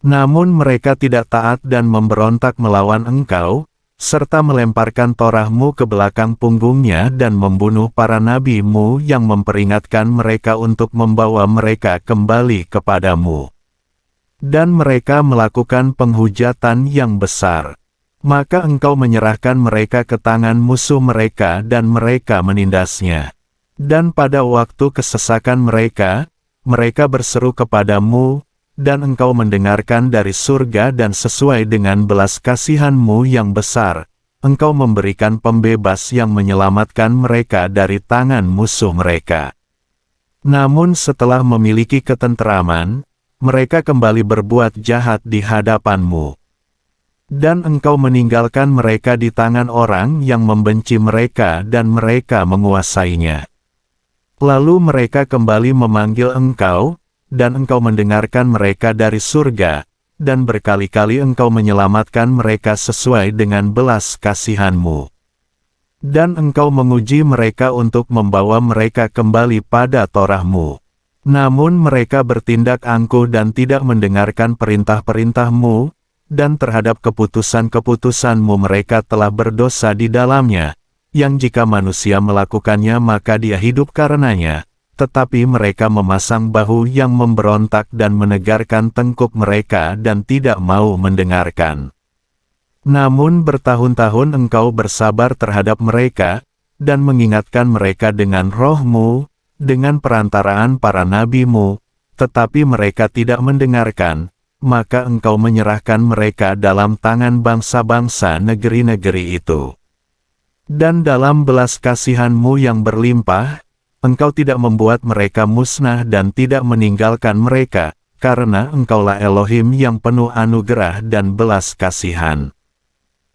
Namun mereka tidak taat dan memberontak melawan engkau, serta melemparkan Torahmu ke belakang punggungnya dan membunuh para nabimu yang memperingatkan mereka untuk membawa mereka kembali kepadamu. Dan mereka melakukan penghujatan yang besar. Maka engkau menyerahkan mereka ke tangan musuh mereka dan mereka menindasnya. Dan pada waktu kesesakan mereka, mereka berseru kepadamu, dan engkau mendengarkan dari surga dan sesuai dengan belas kasihan-Mu yang besar, engkau memberikan pembebas yang menyelamatkan mereka dari tangan musuh mereka. Namun setelah memiliki ketenteraman, mereka kembali berbuat jahat di hadapan-Mu. Dan engkau meninggalkan mereka di tangan orang yang membenci mereka dan mereka menguasainya. Lalu mereka kembali memanggil engkau, dan engkau mendengarkan mereka dari surga, dan berkali-kali engkau menyelamatkan mereka sesuai dengan belas kasihan-Mu. Dan engkau menguji mereka untuk membawa mereka kembali pada Torah-Mu. Namun mereka bertindak angkuh dan tidak mendengarkan perintah-perintah-Mu, dan terhadap keputusan-keputusan-Mu mereka telah berdosa di dalamnya, yang jika manusia melakukannya maka dia hidup karenanya. Tetapi mereka memasang bahu yang memberontak dan menegarkan tengkuk mereka dan tidak mau mendengarkan. Namun bertahun-tahun engkau bersabar terhadap mereka, dan mengingatkan mereka dengan roh-Mu, dengan perantaraan para nabi-Mu, tetapi mereka tidak mendengarkan, maka engkau menyerahkan mereka dalam tangan bangsa-bangsa negeri-negeri itu. Dan dalam belas kasihan-Mu yang berlimpah, engkau tidak membuat mereka musnah dan tidak meninggalkan mereka, karena engkaulah Elohim yang penuh anugerah dan belas kasihan.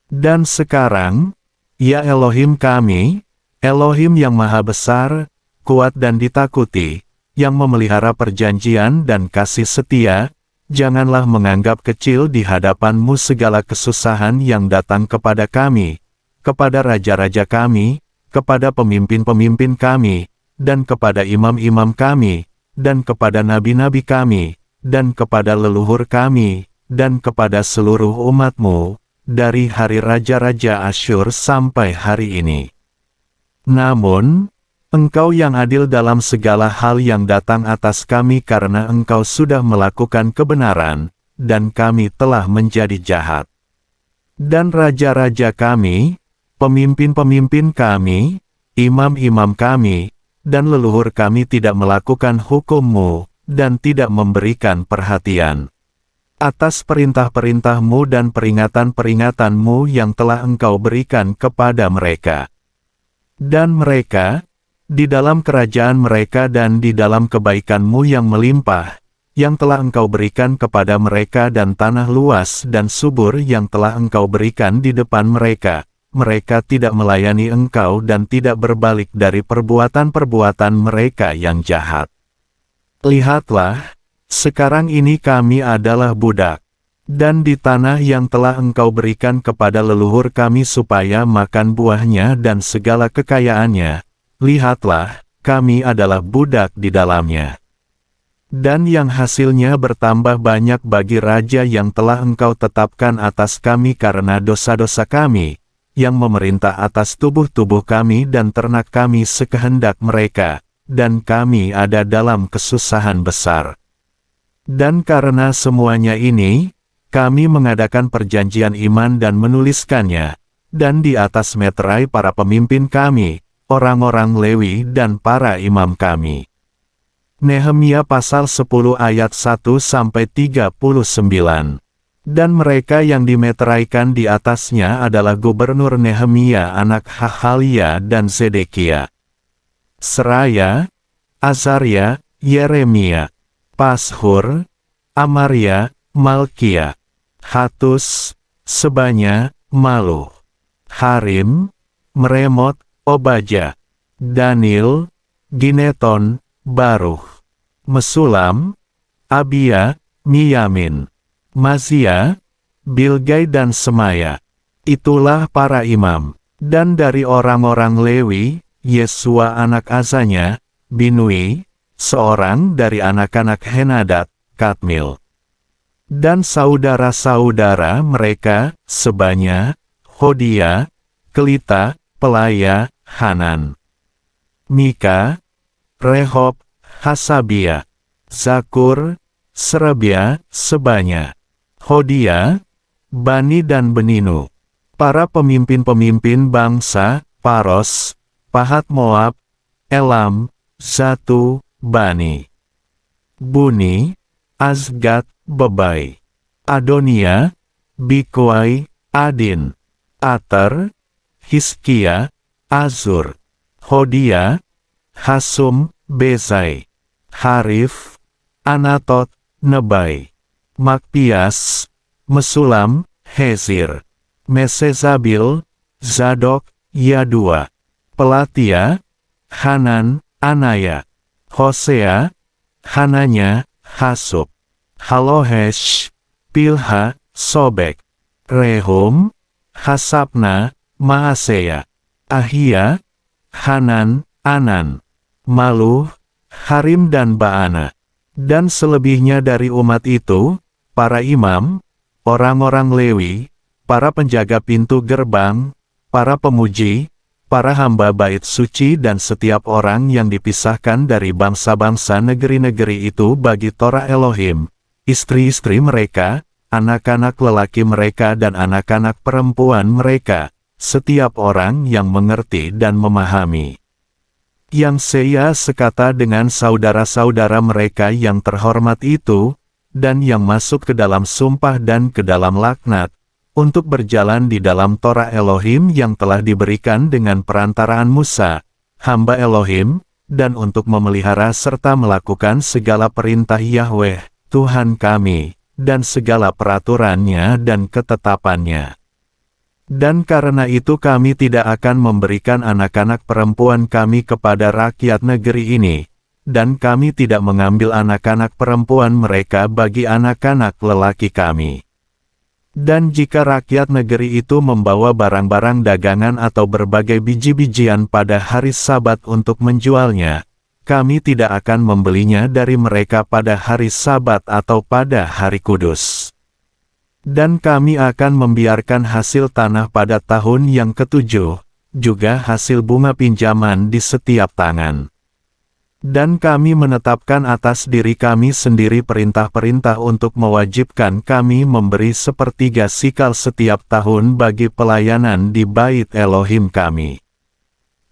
Dan sekarang, ya Elohim kami, Elohim yang maha besar, kuat dan ditakuti, yang memelihara perjanjian dan kasih setia, janganlah menganggap kecil di hadapan-Mu segala kesusahan yang datang kepada kami, kepada raja-raja kami, kepada pemimpin-pemimpin kami, dan kepada imam-imam kami, dan kepada nabi-nabi kami, dan kepada leluhur kami, dan kepada seluruh umat-Mu, dari hari raja-raja Asyur sampai hari ini. Namun, Engkau yang adil dalam segala hal yang datang atas kami karena Engkau sudah melakukan kebenaran, dan kami telah menjadi jahat. Dan raja-raja kami, pemimpin-pemimpin kami, imam-imam kami, dan leluhur kami tidak melakukan hukum-Mu, dan tidak memberikan perhatian atas perintah-perintah-Mu dan peringatan-peringatan-Mu yang telah Engkau berikan kepada mereka. Dan mereka, di dalam kerajaan mereka dan di dalam kebaikan-Mu yang melimpah, yang telah Engkau berikan kepada mereka dan tanah luas dan subur yang telah Engkau berikan di depan mereka, mereka tidak melayani Engkau dan tidak berbalik dari perbuatan-perbuatan mereka yang jahat. Lihatlah, sekarang ini kami adalah budak, dan di tanah yang telah Engkau berikan kepada leluhur kami supaya makan buahnya dan segala kekayaannya, lihatlah, kami adalah budak di dalamnya. Dan yang hasilnya bertambah banyak bagi raja yang telah Engkau tetapkan atas kami karena dosa-dosa kami, yang memerintah atas tubuh-tubuh kami dan ternak kami sekehendak mereka, dan kami ada dalam kesusahan besar. Dan karena semuanya ini, kami mengadakan perjanjian iman dan menuliskannya, dan di atas meterai para pemimpin kami, orang-orang Lewi dan para imam kami. Nehemia pasal 10 ayat 1-39. Dan mereka yang dimeteraikan di atasnya adalah Gubernur Nehemia anak Hahalia dan Zedekia, Seraya, Azaria, Yeremia, Pashur, Amaria, Malkia, Hatus, Sebanya, Maluh, Harim, Meremot, Obaja, Daniel, Gineton, Baruch, Mesulam, Abia, Miyamin, Mazia, Bilgai dan Semaya. Itulah para imam. Dan dari orang-orang Lewi, Yesua anak Azanya, Binui, seorang dari anak-anak Henadad, Kadmil. Dan saudara-saudara mereka, Sebanya, Hodia, Kelita, Pelaya, Hanan, Mika, Rehob, Hasabia, Zakur, Serebia, Sebanya, Hodia, Bani dan Beninu, para pemimpin-pemimpin bangsa, Paros, Pahat Moab, Elam, Zatu, Bani, Buni, Azgat, Bebai, Adonia, Bikwai, Adin, Ater, Hiskia, Azur, Hodia, Hasum, Bezai, Harif, Anatot, Nebai, Makpias, Mesulam, Hezir, Mesezabil, Zadok, Yadua, Pelatia, Hanan, Anaya, Hosea, Hananya, Hasub, Halohesh, Pilha, Sobek, Rehum, Hasabna, Maaseya, Ahia, Hanan, Anan, Maluh, Harim dan Baana. Dan selebihnya dari umat itu, para imam, orang-orang Lewi, para penjaga pintu gerbang, para pemuji, para hamba bait suci dan setiap orang yang dipisahkan dari bangsa-bangsa negeri-negeri itu bagi Torah Elohim, istri-istri mereka, anak-anak lelaki mereka dan anak-anak perempuan mereka, setiap orang yang mengerti dan memahami. Yang Seya sekata dengan saudara-saudara mereka yang terhormat itu, dan yang masuk ke dalam sumpah dan ke dalam laknat, untuk berjalan di dalam Torah Elohim yang telah diberikan dengan perantaraan Musa, hamba Elohim, dan untuk memelihara serta melakukan segala perintah Yahweh, Tuhan kami, dan segala peraturannya dan ketetapannya. Dan karena itu kami tidak akan memberikan anak-anak perempuan kami kepada rakyat negeri ini, dan kami tidak mengambil anak-anak perempuan mereka bagi anak-anak lelaki kami. Dan jika rakyat negeri itu membawa barang-barang dagangan atau berbagai biji-bijian pada hari Sabat untuk menjualnya, kami tidak akan membelinya dari mereka pada hari Sabat atau pada hari kudus. Dan kami akan membiarkan hasil tanah pada tahun yang ketujuh, juga hasil bunga pinjaman di setiap tangan. Dan kami menetapkan atas diri kami sendiri perintah-perintah untuk mewajibkan kami memberi 1/3 sikal setiap tahun bagi pelayanan di bait Elohim kami.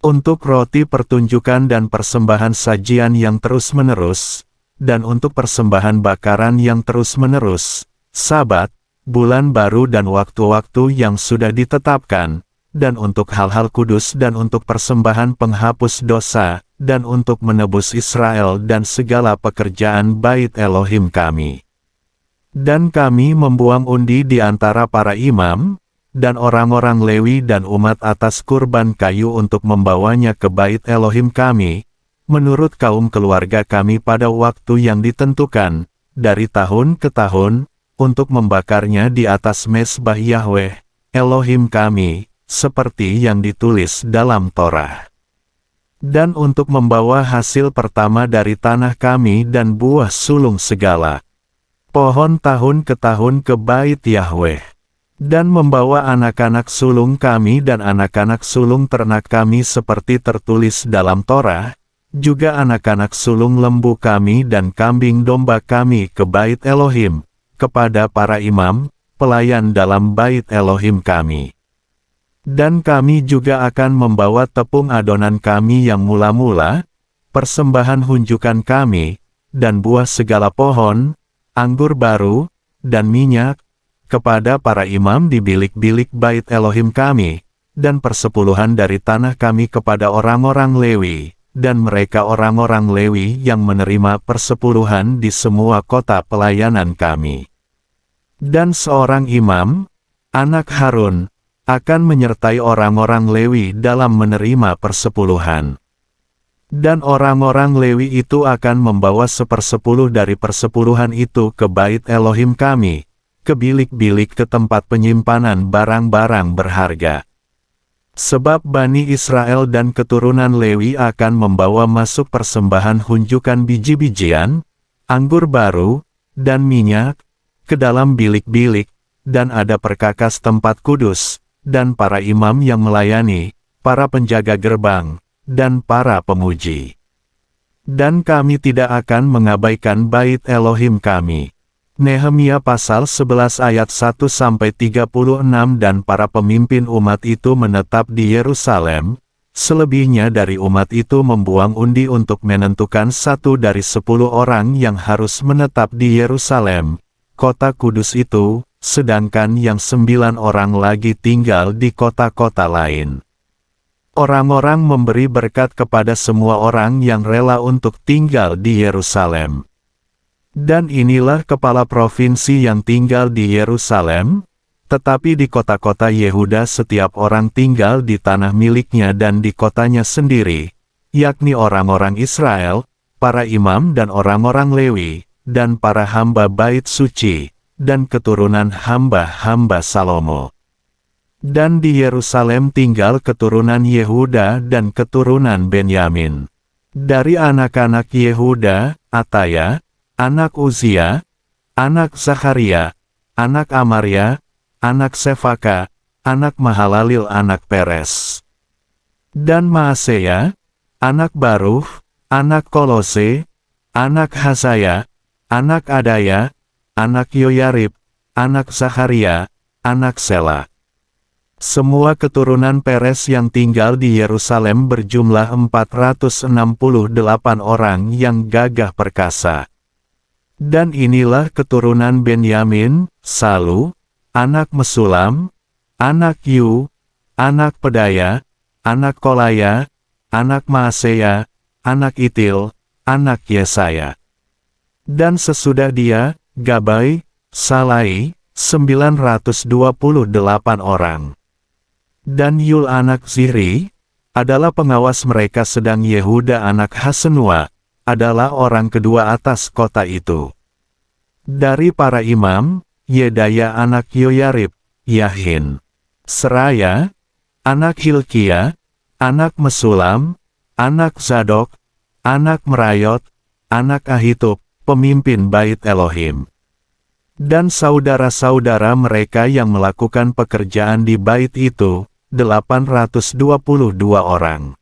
Untuk roti pertunjukan dan persembahan sajian yang terus-menerus, dan untuk persembahan bakaran yang terus-menerus, Sabat, bulan baru dan waktu-waktu yang sudah ditetapkan, dan untuk hal-hal kudus dan untuk persembahan penghapus dosa, dan untuk menebus Israel dan segala pekerjaan bait Elohim kami. Dan kami membuang undi di antara para imam, dan orang-orang Lewi dan umat atas kurban kayu untuk membawanya ke bait Elohim kami, menurut kaum keluarga kami pada waktu yang ditentukan, dari tahun ke tahun, untuk membakarnya di atas mezbah Yahweh, Elohim kami, seperti yang ditulis dalam Torah. Dan untuk membawa hasil pertama dari tanah kami dan buah sulung segala pohon tahun ke bait Yahweh. Dan membawa anak-anak sulung kami dan anak-anak sulung ternak kami seperti tertulis dalam Torah, juga anak-anak sulung lembu kami dan kambing domba kami ke bait Elohim, kepada para imam, pelayan dalam bait Elohim kami. Dan kami juga akan membawa tepung adonan kami yang mula-mula, persembahan hunjukan kami, dan buah segala pohon, anggur baru, dan minyak, kepada para imam di bilik-bilik bait Elohim kami, dan persepuluhan dari tanah kami kepada orang-orang Lewi, dan mereka orang-orang Lewi yang menerima persepuluhan di semua kota pelayanan kami. Dan seorang imam, anak Harun, akan menyertai orang-orang Lewi dalam menerima persepuluhan. Dan orang-orang Lewi itu akan membawa 1/10 dari persepuluhan itu ke bait Elohim kami, ke bilik-bilik ke tempat penyimpanan barang-barang berharga. Sebab Bani Israel dan keturunan Lewi akan membawa masuk persembahan hunjukan biji-bijian, anggur baru, dan minyak, ke dalam bilik-bilik, dan ada perkakas tempat kudus, dan para imam yang melayani, para penjaga gerbang, dan para pemuji. Dan kami tidak akan mengabaikan bait Elohim kami. Nehemia pasal 11 ayat 1-36. Dan para pemimpin umat itu menetap di Yerusalem, selebihnya dari umat itu membuang undi untuk menentukan 1 dari 10 orang yang harus menetap di Yerusalem, kota kudus itu, sedangkan yang 9 orang lagi tinggal di kota-kota lain. Orang-orang memberi berkat kepada semua orang yang rela untuk tinggal di Yerusalem. Dan inilah kepala provinsi yang tinggal di Yerusalem, tetapi di kota-kota Yehuda setiap orang tinggal di tanah miliknya dan di kotanya sendiri, yakni orang-orang Israel, para imam dan orang-orang Lewi, dan para hamba bait suci, dan keturunan hamba-hamba Salomo. Dan di Yerusalem tinggal keturunan Yehuda dan keturunan Benyamin. Dari anak-anak Yehuda, Ataya, anak Uzia, anak Zakharia, anak Amaria, anak Sefaka, anak Mahalalil anak Peres. Dan Maaseya, anak Baruch, anak Kolose, anak Hasaya, anak Adaya, anak Yoyarib, anak Zakharia, anak Sela. Semua keturunan Peres yang tinggal di Yerusalem berjumlah 468 orang yang gagah perkasa. Dan inilah keturunan Benyamin, Salu, anak Mesulam, anak Yu, anak Pedaya, anak Kolaya, anak Maaseya, anak Itil, anak Yesaya. Dan sesudah dia, Gabai, Salai, 928 orang. Dan Yul anak Zihri, adalah pengawas mereka sedang Yehuda anak Hasenua, adalah orang kedua atas kota itu. Dari para imam, Yedaya anak Yoyarib, Yahin, Seraya, anak Hilkia, anak Mesulam, anak Zadok, anak Merayot, anak Ahitub, pemimpin bait Elohim. Dan saudara-saudara mereka yang melakukan pekerjaan di bait itu, 822 orang.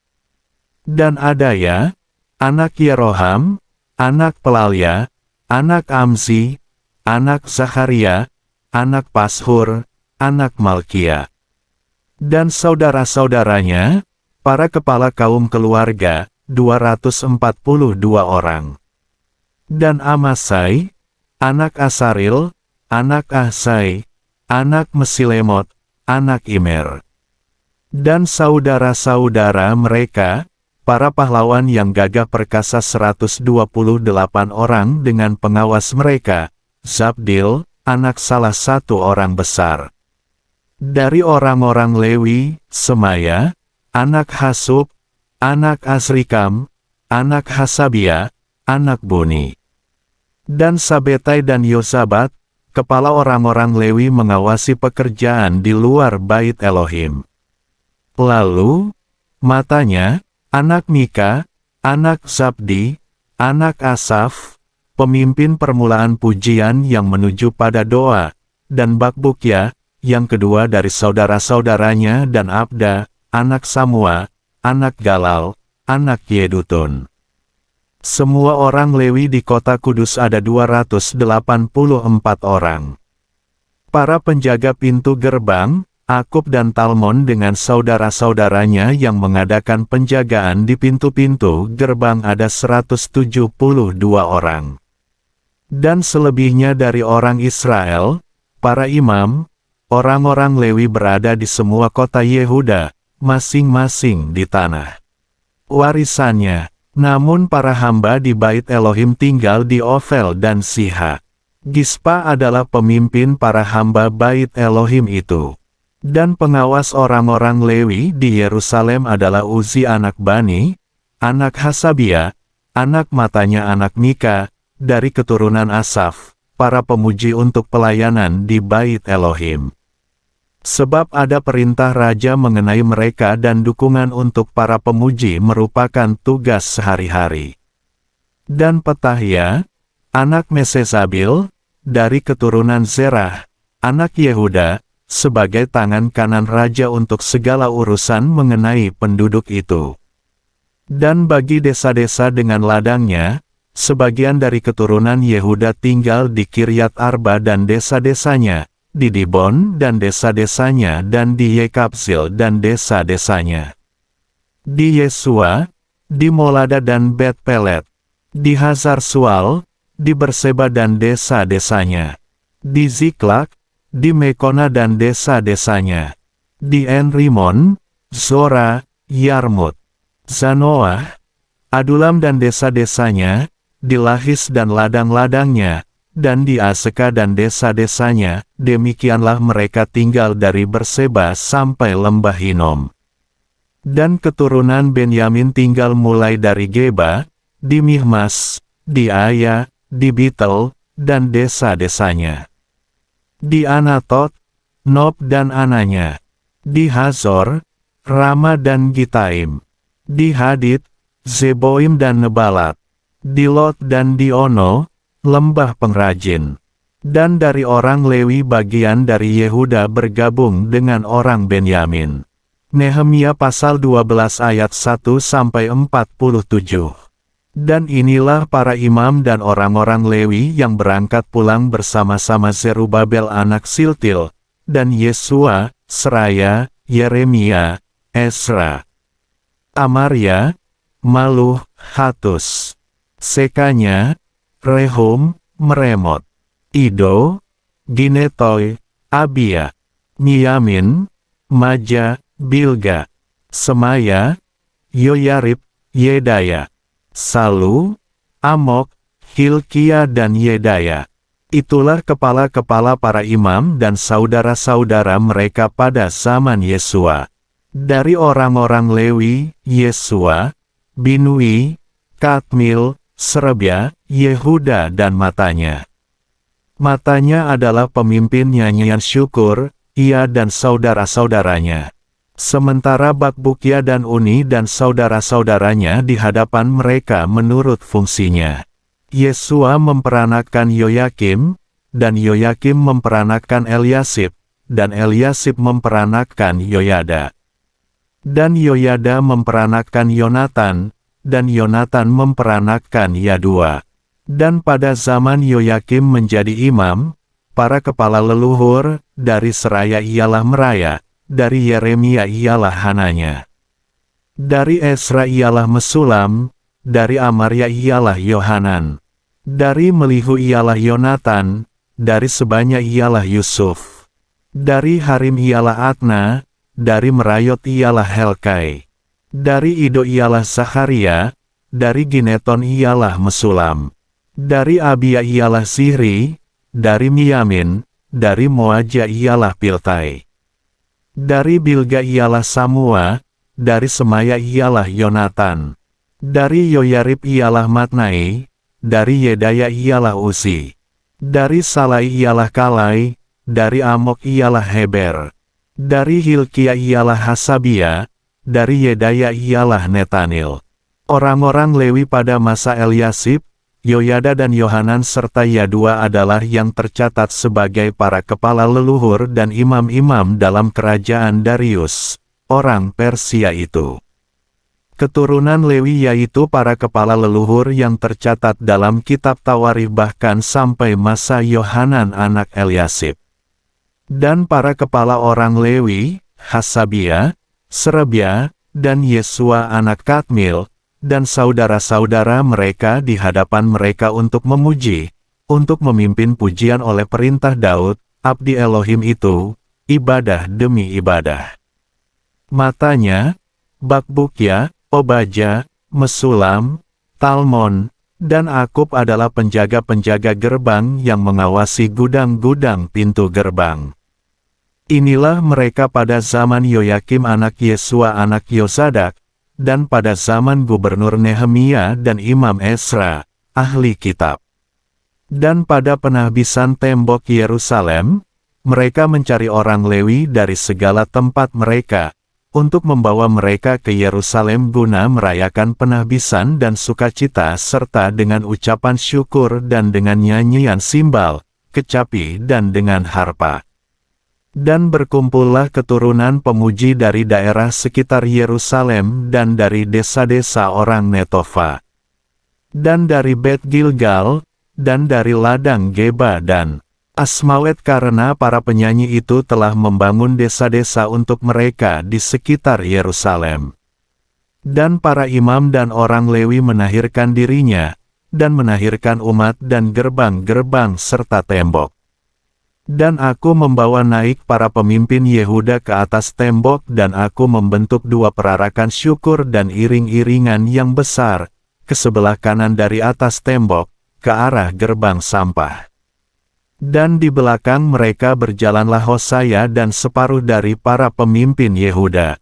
Dan Adaya, anak Yeroham, anak Pelalya, anak Amzi, anak Zakharia, anak Pashur, anak Malkia. Dan saudara-saudaranya, para kepala kaum keluarga, 242 orang. Dan Amasai, anak Asaril, anak Ahsai, anak Mesilemot, anak Imer. Dan saudara-saudara mereka, para pahlawan yang gagah perkasa 128 orang dengan pengawas mereka, Zabdil, anak salah satu orang besar. Dari orang-orang Lewi, Semaya, anak Hasub, anak Asrikam, anak Hasabia, anak Buni. Dan Sabetai dan Yosabat, kepala orang-orang Lewi mengawasi pekerjaan di luar bait Elohim. Lalu, Matanya, anak Mika, anak Zabdi, anak Asaf, pemimpin permulaan pujian yang menuju pada doa, dan Bakbukya, yang kedua dari saudara-saudaranya dan Abda, anak Samua, anak Galal, anak Yedutun. Semua orang Lewi di kota kudus ada 284 orang. Para penjaga pintu gerbang, Akub dan Talmon dengan saudara-saudaranya yang mengadakan penjagaan di pintu-pintu gerbang ada 172 orang. Dan selebihnya dari orang Israel, para imam, orang-orang Lewi berada di semua kota Yehuda, masing-masing di tanah warisannya. Namun para hamba di bait Elohim tinggal di Ofel dan Siha. Gispa adalah pemimpin para hamba bait Elohim itu. Dan pengawas orang-orang Lewi di Yerusalem adalah Uzi anak Bani, anak Hasabia, anak Matanya anak Mika, dari keturunan Asaf, para pemuji untuk pelayanan di bait Elohim. Sebab ada perintah raja mengenai mereka dan dukungan untuk para pemuji merupakan tugas sehari-hari. Dan Petahya, anak Mesezabil, dari keturunan Zerah, anak Yehuda, sebagai tangan kanan raja untuk segala urusan mengenai penduduk itu. Dan bagi desa-desa dengan ladangnya, sebagian dari keturunan Yehuda tinggal di Kiryat Arba dan desa-desanya, di Dibon dan desa-desanya dan di Yekabzil dan desa-desanya. Di Yesua, di Molada dan Bet Pelet, di Hazar Sual, di Berseba dan desa-desanya, di Ziklak, di Mekona dan desa-desanya, di En-Rimon, Zora, Yarmut, Zanoah, Adulam dan desa-desanya, di Lahis dan ladang-ladangnya, dan di Aseka dan desa-desanya. Demikianlah mereka tinggal dari Berseba sampai lembah Hinom. Dan keturunan Benyamin tinggal mulai dari Geba, di Mihmas, di Aya, di Bitel, dan desa-desanya. Di Anatot, Nob dan Ananya, di Hazor, Rama dan Gitaim, di Hadid, Zeboim dan Nebalat, di Lot dan di Ono, lembah pengrajin. Dan dari orang Lewi bagian dari Yehuda bergabung dengan orang Benyamin. Nehemia pasal 12 ayat 1-47. Dan inilah para imam dan orang-orang Lewi yang berangkat pulang bersama-sama Zerubabel anak Siltil, dan Yesua, Seraya, Yeremia, Esra, Amaria, Maluh, Hatus, Sekanya, Rehum, Meremot, Ido, Ginetoy, Abia, Miyamin, Maja, Bilga, Semaya, Yoyarib, Yedaya, Salu, Amok, Hilkia dan Yedaya. Itulah kepala-kepala para imam dan saudara-saudara mereka pada zaman Yesua. Dari orang-orang Lewi, Yesua, Binui, Kadmil, Serebia, Yehuda dan Matanya. Matanya adalah pemimpin nyanyian syukur, ia dan saudara-saudaranya. Sementara Bakbukia dan Uni dan saudara-saudaranya di hadapan mereka menurut fungsinya. Yesua memperanakkan Yoyakim, dan Yoyakim memperanakkan Eliasib, dan Eliasib memperanakkan Yoyada. Dan Yoyada memperanakkan Yonatan, dan Yonatan memperanakkan Yadua. Dan pada zaman Yoyakim menjadi imam, para kepala leluhur, dari Seraya ialah Meraya, dari Yeremia ialah Hananya. Dari Esra ialah Mesulam, dari Amaria ialah Yohanan. Dari Melihu ialah Yonatan, dari Sebanya ialah Yusuf. Dari Harim ialah Atna, dari Merayot ialah Helkai. Dari Ido ialah Zakharia, dari Gineton ialah Mesulam. Dari Abia ialah Zihri, dari Miyamin, dari Moaja ialah Piltai. Dari Bilga ialah Samua, dari Semaya ialah Yonatan. Dari Yoyarib ialah Matnai, dari Yedaya ialah Uzi. Dari Salai ialah Kalai, dari Amok ialah Heber. Dari Hilkia ialah Hasabia, dari Yedaya ialah Netanil. Orang-orang Lewi pada masa Eliasib, Yoyada dan Yohanan serta Yadua adalah yang tercatat sebagai para kepala leluhur dan imam-imam dalam kerajaan Darius, orang Persia itu. Keturunan Lewi yaitu para kepala leluhur yang tercatat dalam kitab Tawarikh bahkan sampai masa Yohanan anak Eliasib. Dan para kepala orang Lewi, Hasabia, Serebia, dan Yesua anak Kadmil, dan saudara-saudara mereka di hadapan mereka untuk memuji, untuk memimpin pujian oleh perintah Daud, abdi Elohim itu, ibadah demi ibadah. Matanya, Bakbukia, Obaja, Mesulam, Talmon, dan Akub adalah penjaga-penjaga gerbang yang mengawasi gudang-gudang pintu gerbang. Inilah mereka pada zaman Yoyakim anak Yesua anak Yosadak, dan pada zaman Gubernur Nehemia dan Imam Esra, ahli kitab. Dan pada penahbisan tembok Yerusalem, mereka mencari orang Lewi dari segala tempat mereka, untuk membawa mereka ke Yerusalem guna merayakan penahbisan dan sukacita serta dengan ucapan syukur dan dengan nyanyian simbal, kecapi dan dengan harpa. Dan berkumpullah keturunan pemuji dari daerah sekitar Yerusalem dan dari desa-desa orang Netofa, dan dari Bet Gilgal, dan dari ladang Geba dan Asmawet, karena para penyanyi itu telah membangun desa-desa untuk mereka di sekitar Yerusalem. Dan para imam dan orang Lewi menahirkan dirinya, dan menahirkan umat dan gerbang-gerbang serta tembok. Dan aku membawa naik para pemimpin Yehuda ke atas tembok, dan aku membentuk 2 perarakan syukur dan iring-iringan yang besar, ke sebelah kanan dari atas tembok, ke arah gerbang sampah. Dan di belakang mereka berjalanlah Hosaya dan separuh dari para pemimpin Yehuda.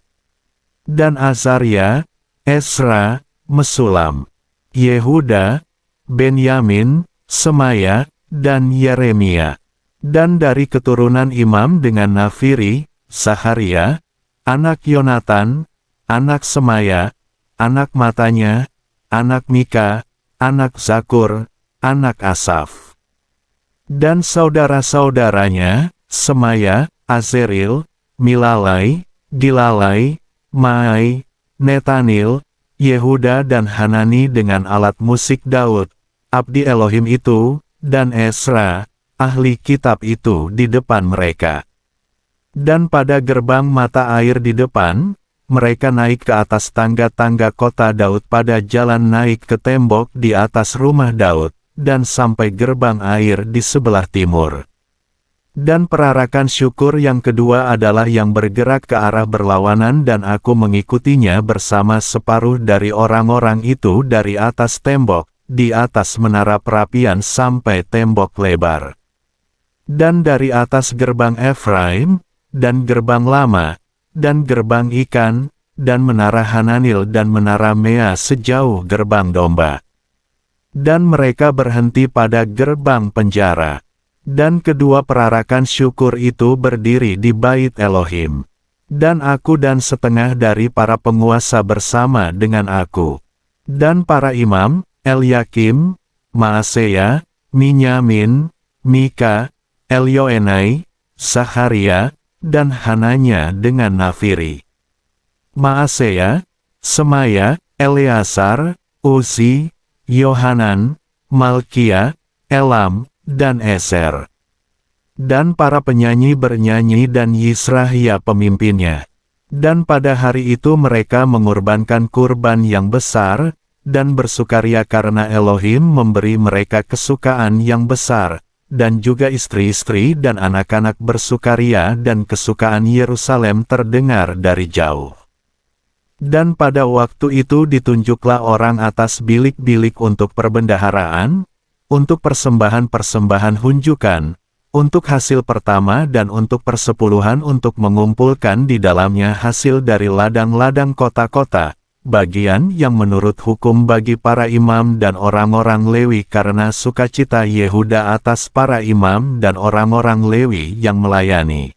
Dan Azaria, Esra, Mesulam, Yehuda, Benyamin, Semaya, dan Yeremia. Dan dari keturunan imam dengan Nafiri, Saharia, anak Yonatan, anak Semaya, anak Matanya, anak Mika, anak Zakur, anak Asaf. Dan saudara-saudaranya, Semaya, Azeril, Milalai, Gilalai, Maai, Netanil, Yehuda dan Hanani dengan alat musik Daud, abdi Elohim itu, dan Esra, ahli kitab itu di depan mereka. Dan pada gerbang mata air di depan, mereka naik ke atas tangga-tangga kota Daud pada jalan naik ke tembok di atas rumah Daud, dan sampai gerbang air di sebelah timur. Dan perarakan syukur yang kedua adalah yang bergerak ke arah berlawanan, dan aku mengikutinya bersama separuh dari orang-orang itu dari atas tembok, di atas menara perapian sampai tembok lebar. Dan dari atas gerbang Efraim, dan gerbang lama, dan gerbang ikan, dan menara Hananil dan menara Mea sejauh gerbang domba. Dan mereka berhenti pada gerbang penjara. Dan kedua perarakan syukur itu berdiri di bait Elohim. Dan aku dan setengah dari para penguasa bersama dengan aku. Dan para imam, Elyakim, Maaseya, Minyamin, Mika, Elioenai, Saharia, dan Hananya dengan Nafiri. Maaseya, Semaya, Eleasar, Uzi, Yohanan, Malkia, Elam, dan Eser. Dan para penyanyi bernyanyi dan Yisrahia pemimpinnya. Dan pada hari itu mereka mengorbankan kurban yang besar, dan bersukaria karena Elohim memberi mereka kesukaan yang besar, dan juga istri-istri dan anak-anak bersukaria, dan kesukaan Yerusalem terdengar dari jauh. Dan pada waktu itu ditunjuklah orang atas bilik-bilik untuk perbendaharaan, untuk persembahan-persembahan hunjukan, untuk hasil pertama dan untuk persepuluhan, untuk mengumpulkan di dalamnya hasil dari ladang-ladang kota-kota, bagian yang menurut hukum bagi para imam dan orang-orang Lewi, karena sukacita Yehuda atas para imam dan orang-orang Lewi yang melayani.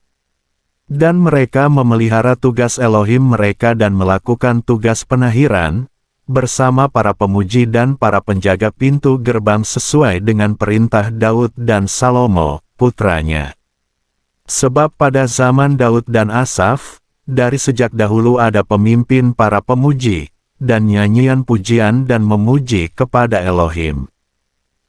Dan mereka memelihara tugas Elohim mereka dan melakukan tugas penahiran, bersama para pemuji dan para penjaga pintu gerbang sesuai dengan perintah Daud dan Salomo, putranya. Sebab pada zaman Daud dan Asaf, dari sejak dahulu ada pemimpin para pemuji, dan nyanyian pujian dan memuji kepada Elohim.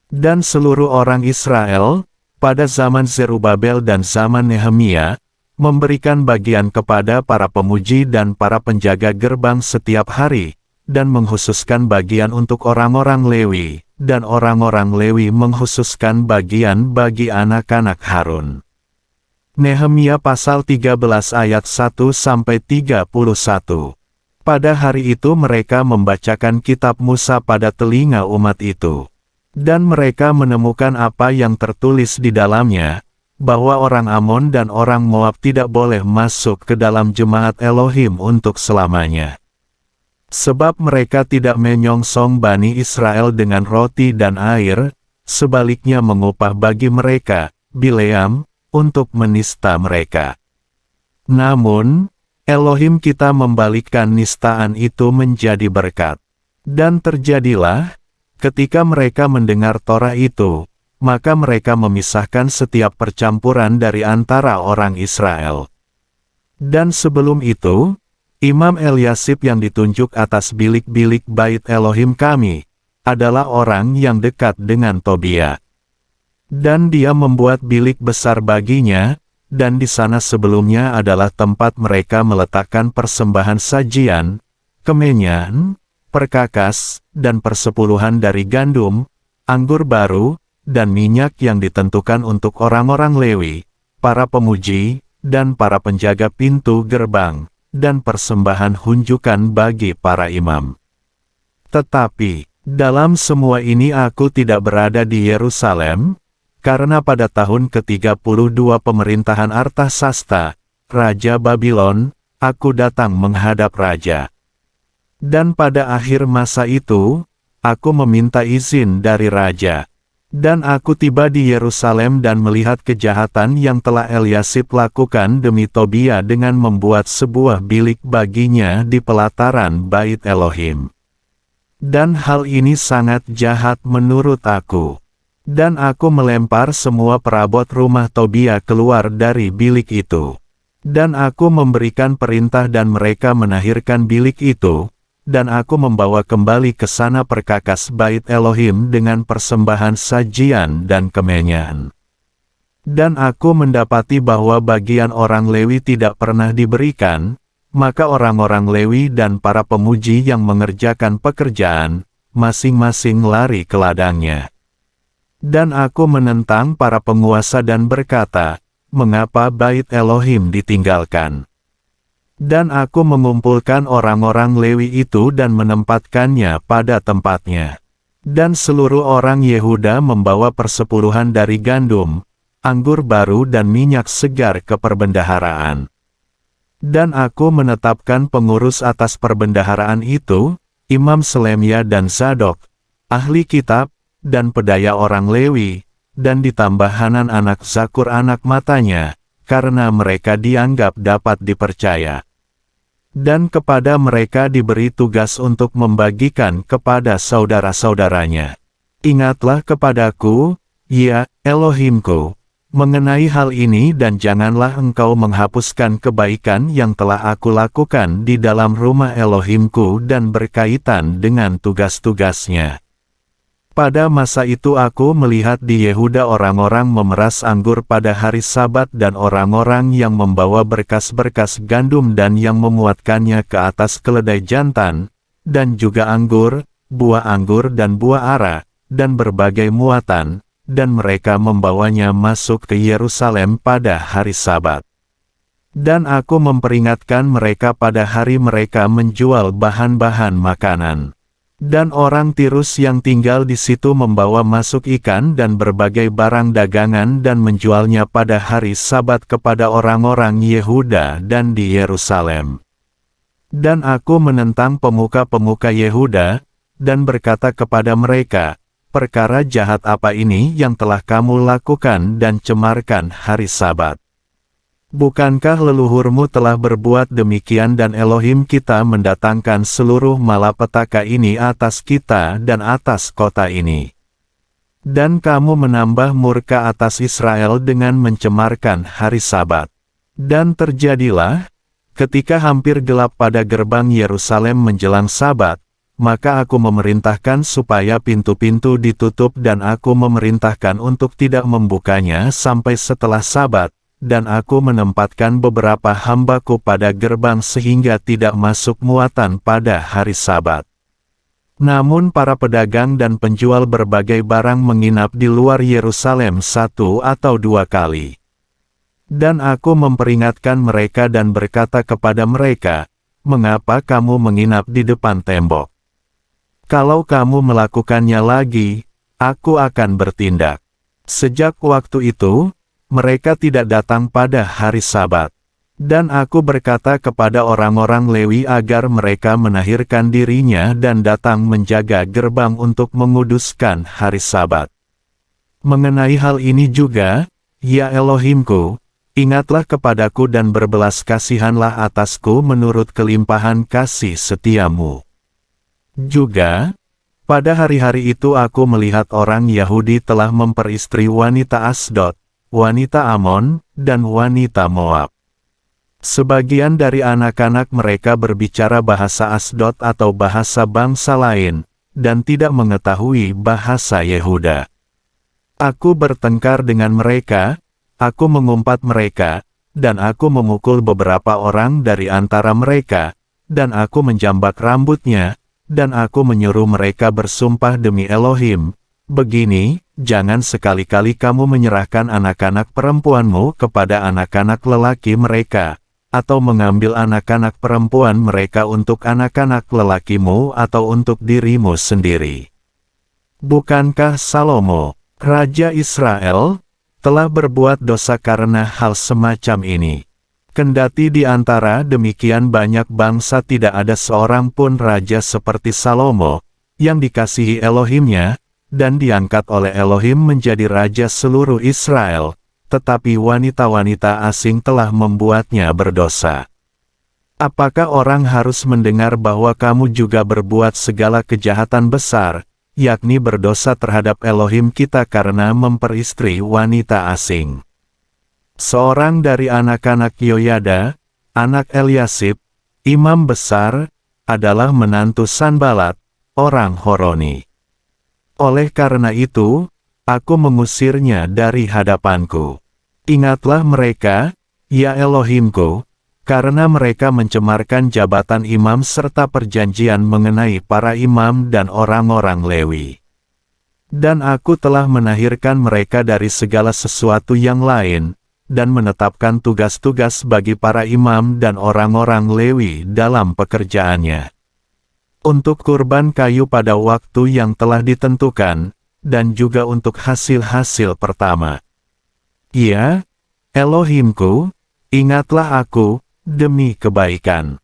Dan seluruh orang Israel, pada zaman Zerubabel dan zaman Nehemia, memberikan bagian kepada para pemuji dan para penjaga gerbang setiap hari, dan menghususkan bagian untuk orang-orang Lewi, dan orang-orang Lewi menghususkan bagian bagi anak-anak Harun. Nehemia pasal 13 ayat 1-31. Pada hari itu mereka membacakan kitab Musa pada telinga umat itu. Dan mereka menemukan apa yang tertulis di dalamnya, bahwa orang Amon dan orang Moab tidak boleh masuk ke dalam jemaat Elohim untuk selamanya. Sebab mereka tidak menyongsong Bani Israel dengan roti dan air, sebaliknya mengupah bagi mereka, Bileam, untuk menista mereka. Namun, Elohim kita membalikkan nistaan itu menjadi berkat. Dan terjadilah, ketika mereka mendengar Torah itu, maka mereka memisahkan setiap percampuran dari antara orang Israel. Dan sebelum itu, Imam Eliasib yang ditunjuk atas bilik-bilik bait Elohim kami, adalah orang yang dekat dengan Tobia. Dan dia membuat bilik besar baginya, dan di sana sebelumnya adalah tempat mereka meletakkan persembahan sajian, kemenyan, perkakas, dan persepuluhan dari gandum, anggur baru, dan minyak yang ditentukan untuk orang-orang Lewi, para pemuji, dan para penjaga pintu gerbang, dan persembahan hunjukan bagi para imam. Tetapi, dalam semua ini aku tidak berada di Yerusalem, karena pada tahun ke-32 pemerintahan Artasasta, Raja Babylon, aku datang menghadap Raja. Dan pada akhir masa itu, aku meminta izin dari Raja. Dan aku tiba di Yerusalem dan melihat kejahatan yang telah Eliasib lakukan demi Tobia dengan membuat sebuah bilik baginya di pelataran bait Elohim. Dan hal ini sangat jahat menurut aku. Dan aku melempar semua perabot rumah Tobia keluar dari bilik itu. Dan aku memberikan perintah dan mereka menahirkan bilik itu. Dan aku membawa kembali ke sana perkakas bait Elohim dengan persembahan sajian dan kemenyan. Dan aku mendapati bahwa bagian orang Lewi tidak pernah diberikan, maka orang-orang Lewi dan para pemuji yang mengerjakan pekerjaan, masing-masing lari ke ladangnya. Dan aku menentang para penguasa dan berkata, mengapa bait Elohim ditinggalkan? Dan aku mengumpulkan orang-orang Lewi itu dan menempatkannya pada tempatnya. Dan seluruh orang Yehuda membawa persepuluhan dari gandum, anggur baru dan minyak segar ke perbendaharaan. Dan aku menetapkan pengurus atas perbendaharaan itu, Imam Selemia dan Zadok, ahli kitab, dan pedaya orang Lewi, dan ditambah Hanan anak Zakur anak matanya, karena mereka dianggap dapat dipercaya. Dan kepada mereka diberi tugas untuk membagikan kepada saudara-saudaranya. Ingatlah kepadaku, ya Elohimku, mengenai hal ini dan janganlah engkau menghapuskan kebaikan yang telah aku lakukan di dalam rumah Elohimku dan berkaitan dengan tugas-tugasnya. Pada masa itu aku melihat di Yehuda orang-orang memeras anggur pada hari Sabat dan orang-orang yang membawa berkas-berkas gandum dan yang memuatkannya ke atas keledai jantan, dan juga anggur, buah anggur dan buah ara, dan berbagai muatan, dan mereka membawanya masuk ke Yerusalem pada hari Sabat. Dan aku memperingatkan mereka pada hari mereka menjual bahan-bahan makanan. Dan orang Tirus yang tinggal di situ membawa masuk ikan dan berbagai barang dagangan dan menjualnya pada hari Sabat kepada orang-orang Yehuda dan di Yerusalem. Dan aku menentang pemuka-pemuka Yehuda, dan berkata kepada mereka, perkara jahat apa ini yang telah kamu lakukan dan cemarkan hari Sabat? Bukankah leluhurmu telah berbuat demikian dan Elohim kita mendatangkan seluruh malapetaka ini atas kita dan atas kota ini? Dan kamu menambah murka atas Israel dengan mencemarkan hari Sabat. Dan terjadilah, ketika hampir gelap pada gerbang Yerusalem menjelang Sabat, maka aku memerintahkan supaya pintu-pintu ditutup dan aku memerintahkan untuk tidak membukanya sampai setelah Sabat. Dan aku menempatkan beberapa hambaku pada gerbang sehingga tidak masuk muatan pada hari Sabat. Namun para pedagang dan penjual berbagai barang menginap di luar Yerusalem 1 atau 2 kali. Dan aku memperingatkan mereka dan berkata kepada mereka, mengapa kamu menginap di depan tembok? Kalau kamu melakukannya lagi, aku akan bertindak. Sejak waktu itu, mereka tidak datang pada hari Sabat. Dan aku berkata kepada orang-orang Lewi agar mereka menahirkan dirinya dan datang menjaga gerbang untuk menguduskan hari Sabat. Mengenai hal ini juga, ya Elohimku, ingatlah kepadaku dan berbelas kasihanlah atasku menurut kelimpahan kasih setiamu. Juga, Pada hari-hari itu aku melihat orang Yahudi telah memperistri wanita Asdod, wanita Amon, dan wanita Moab. Sebagian dari anak-anak mereka berbicara bahasa Asdod atau bahasa bangsa lain, dan tidak mengetahui bahasa Yehuda. Aku bertengkar dengan mereka, aku mengumpat mereka, dan aku memukul beberapa orang dari antara mereka, dan aku menjambak rambutnya, dan aku menyuruh mereka bersumpah demi Elohim, begini, jangan sekali-kali kamu menyerahkan anak-anak perempuanmu kepada anak-anak lelaki mereka, atau mengambil anak-anak perempuan mereka untuk anak-anak lelakimu atau untuk dirimu sendiri. Bukankah Salomo, Raja Israel, telah berbuat dosa karena hal semacam ini? Kendati di antara demikian banyak bangsa tidak ada seorang pun raja seperti Salomo, yang dikasihi Elohimnya, dan diangkat oleh Elohim menjadi raja seluruh Israel, tetapi wanita-wanita asing telah membuatnya berdosa. Apakah orang harus mendengar bahwa kamu juga berbuat segala kejahatan besar, yakni berdosa terhadap Elohim kita karena memperistri wanita asing? Seorang dari anak-anak Yoyada, anak Eliasib, imam besar, adalah menantu Sanbalat, orang Horoni. Oleh karena itu, aku mengusirnya dari hadapanku. Ingatlah mereka, ya Elohimku, karena mereka mencemarkan jabatan imam serta perjanjian mengenai para imam dan orang-orang Lewi. Dan aku telah menahirkan mereka dari segala sesuatu yang lain, dan menetapkan tugas-tugas bagi para imam dan orang-orang Lewi dalam pekerjaannya. Untuk kurban kayu pada waktu yang telah ditentukan, dan juga untuk hasil-hasil pertama. Ya, Elohimku, ingatlah aku, demi kebaikan.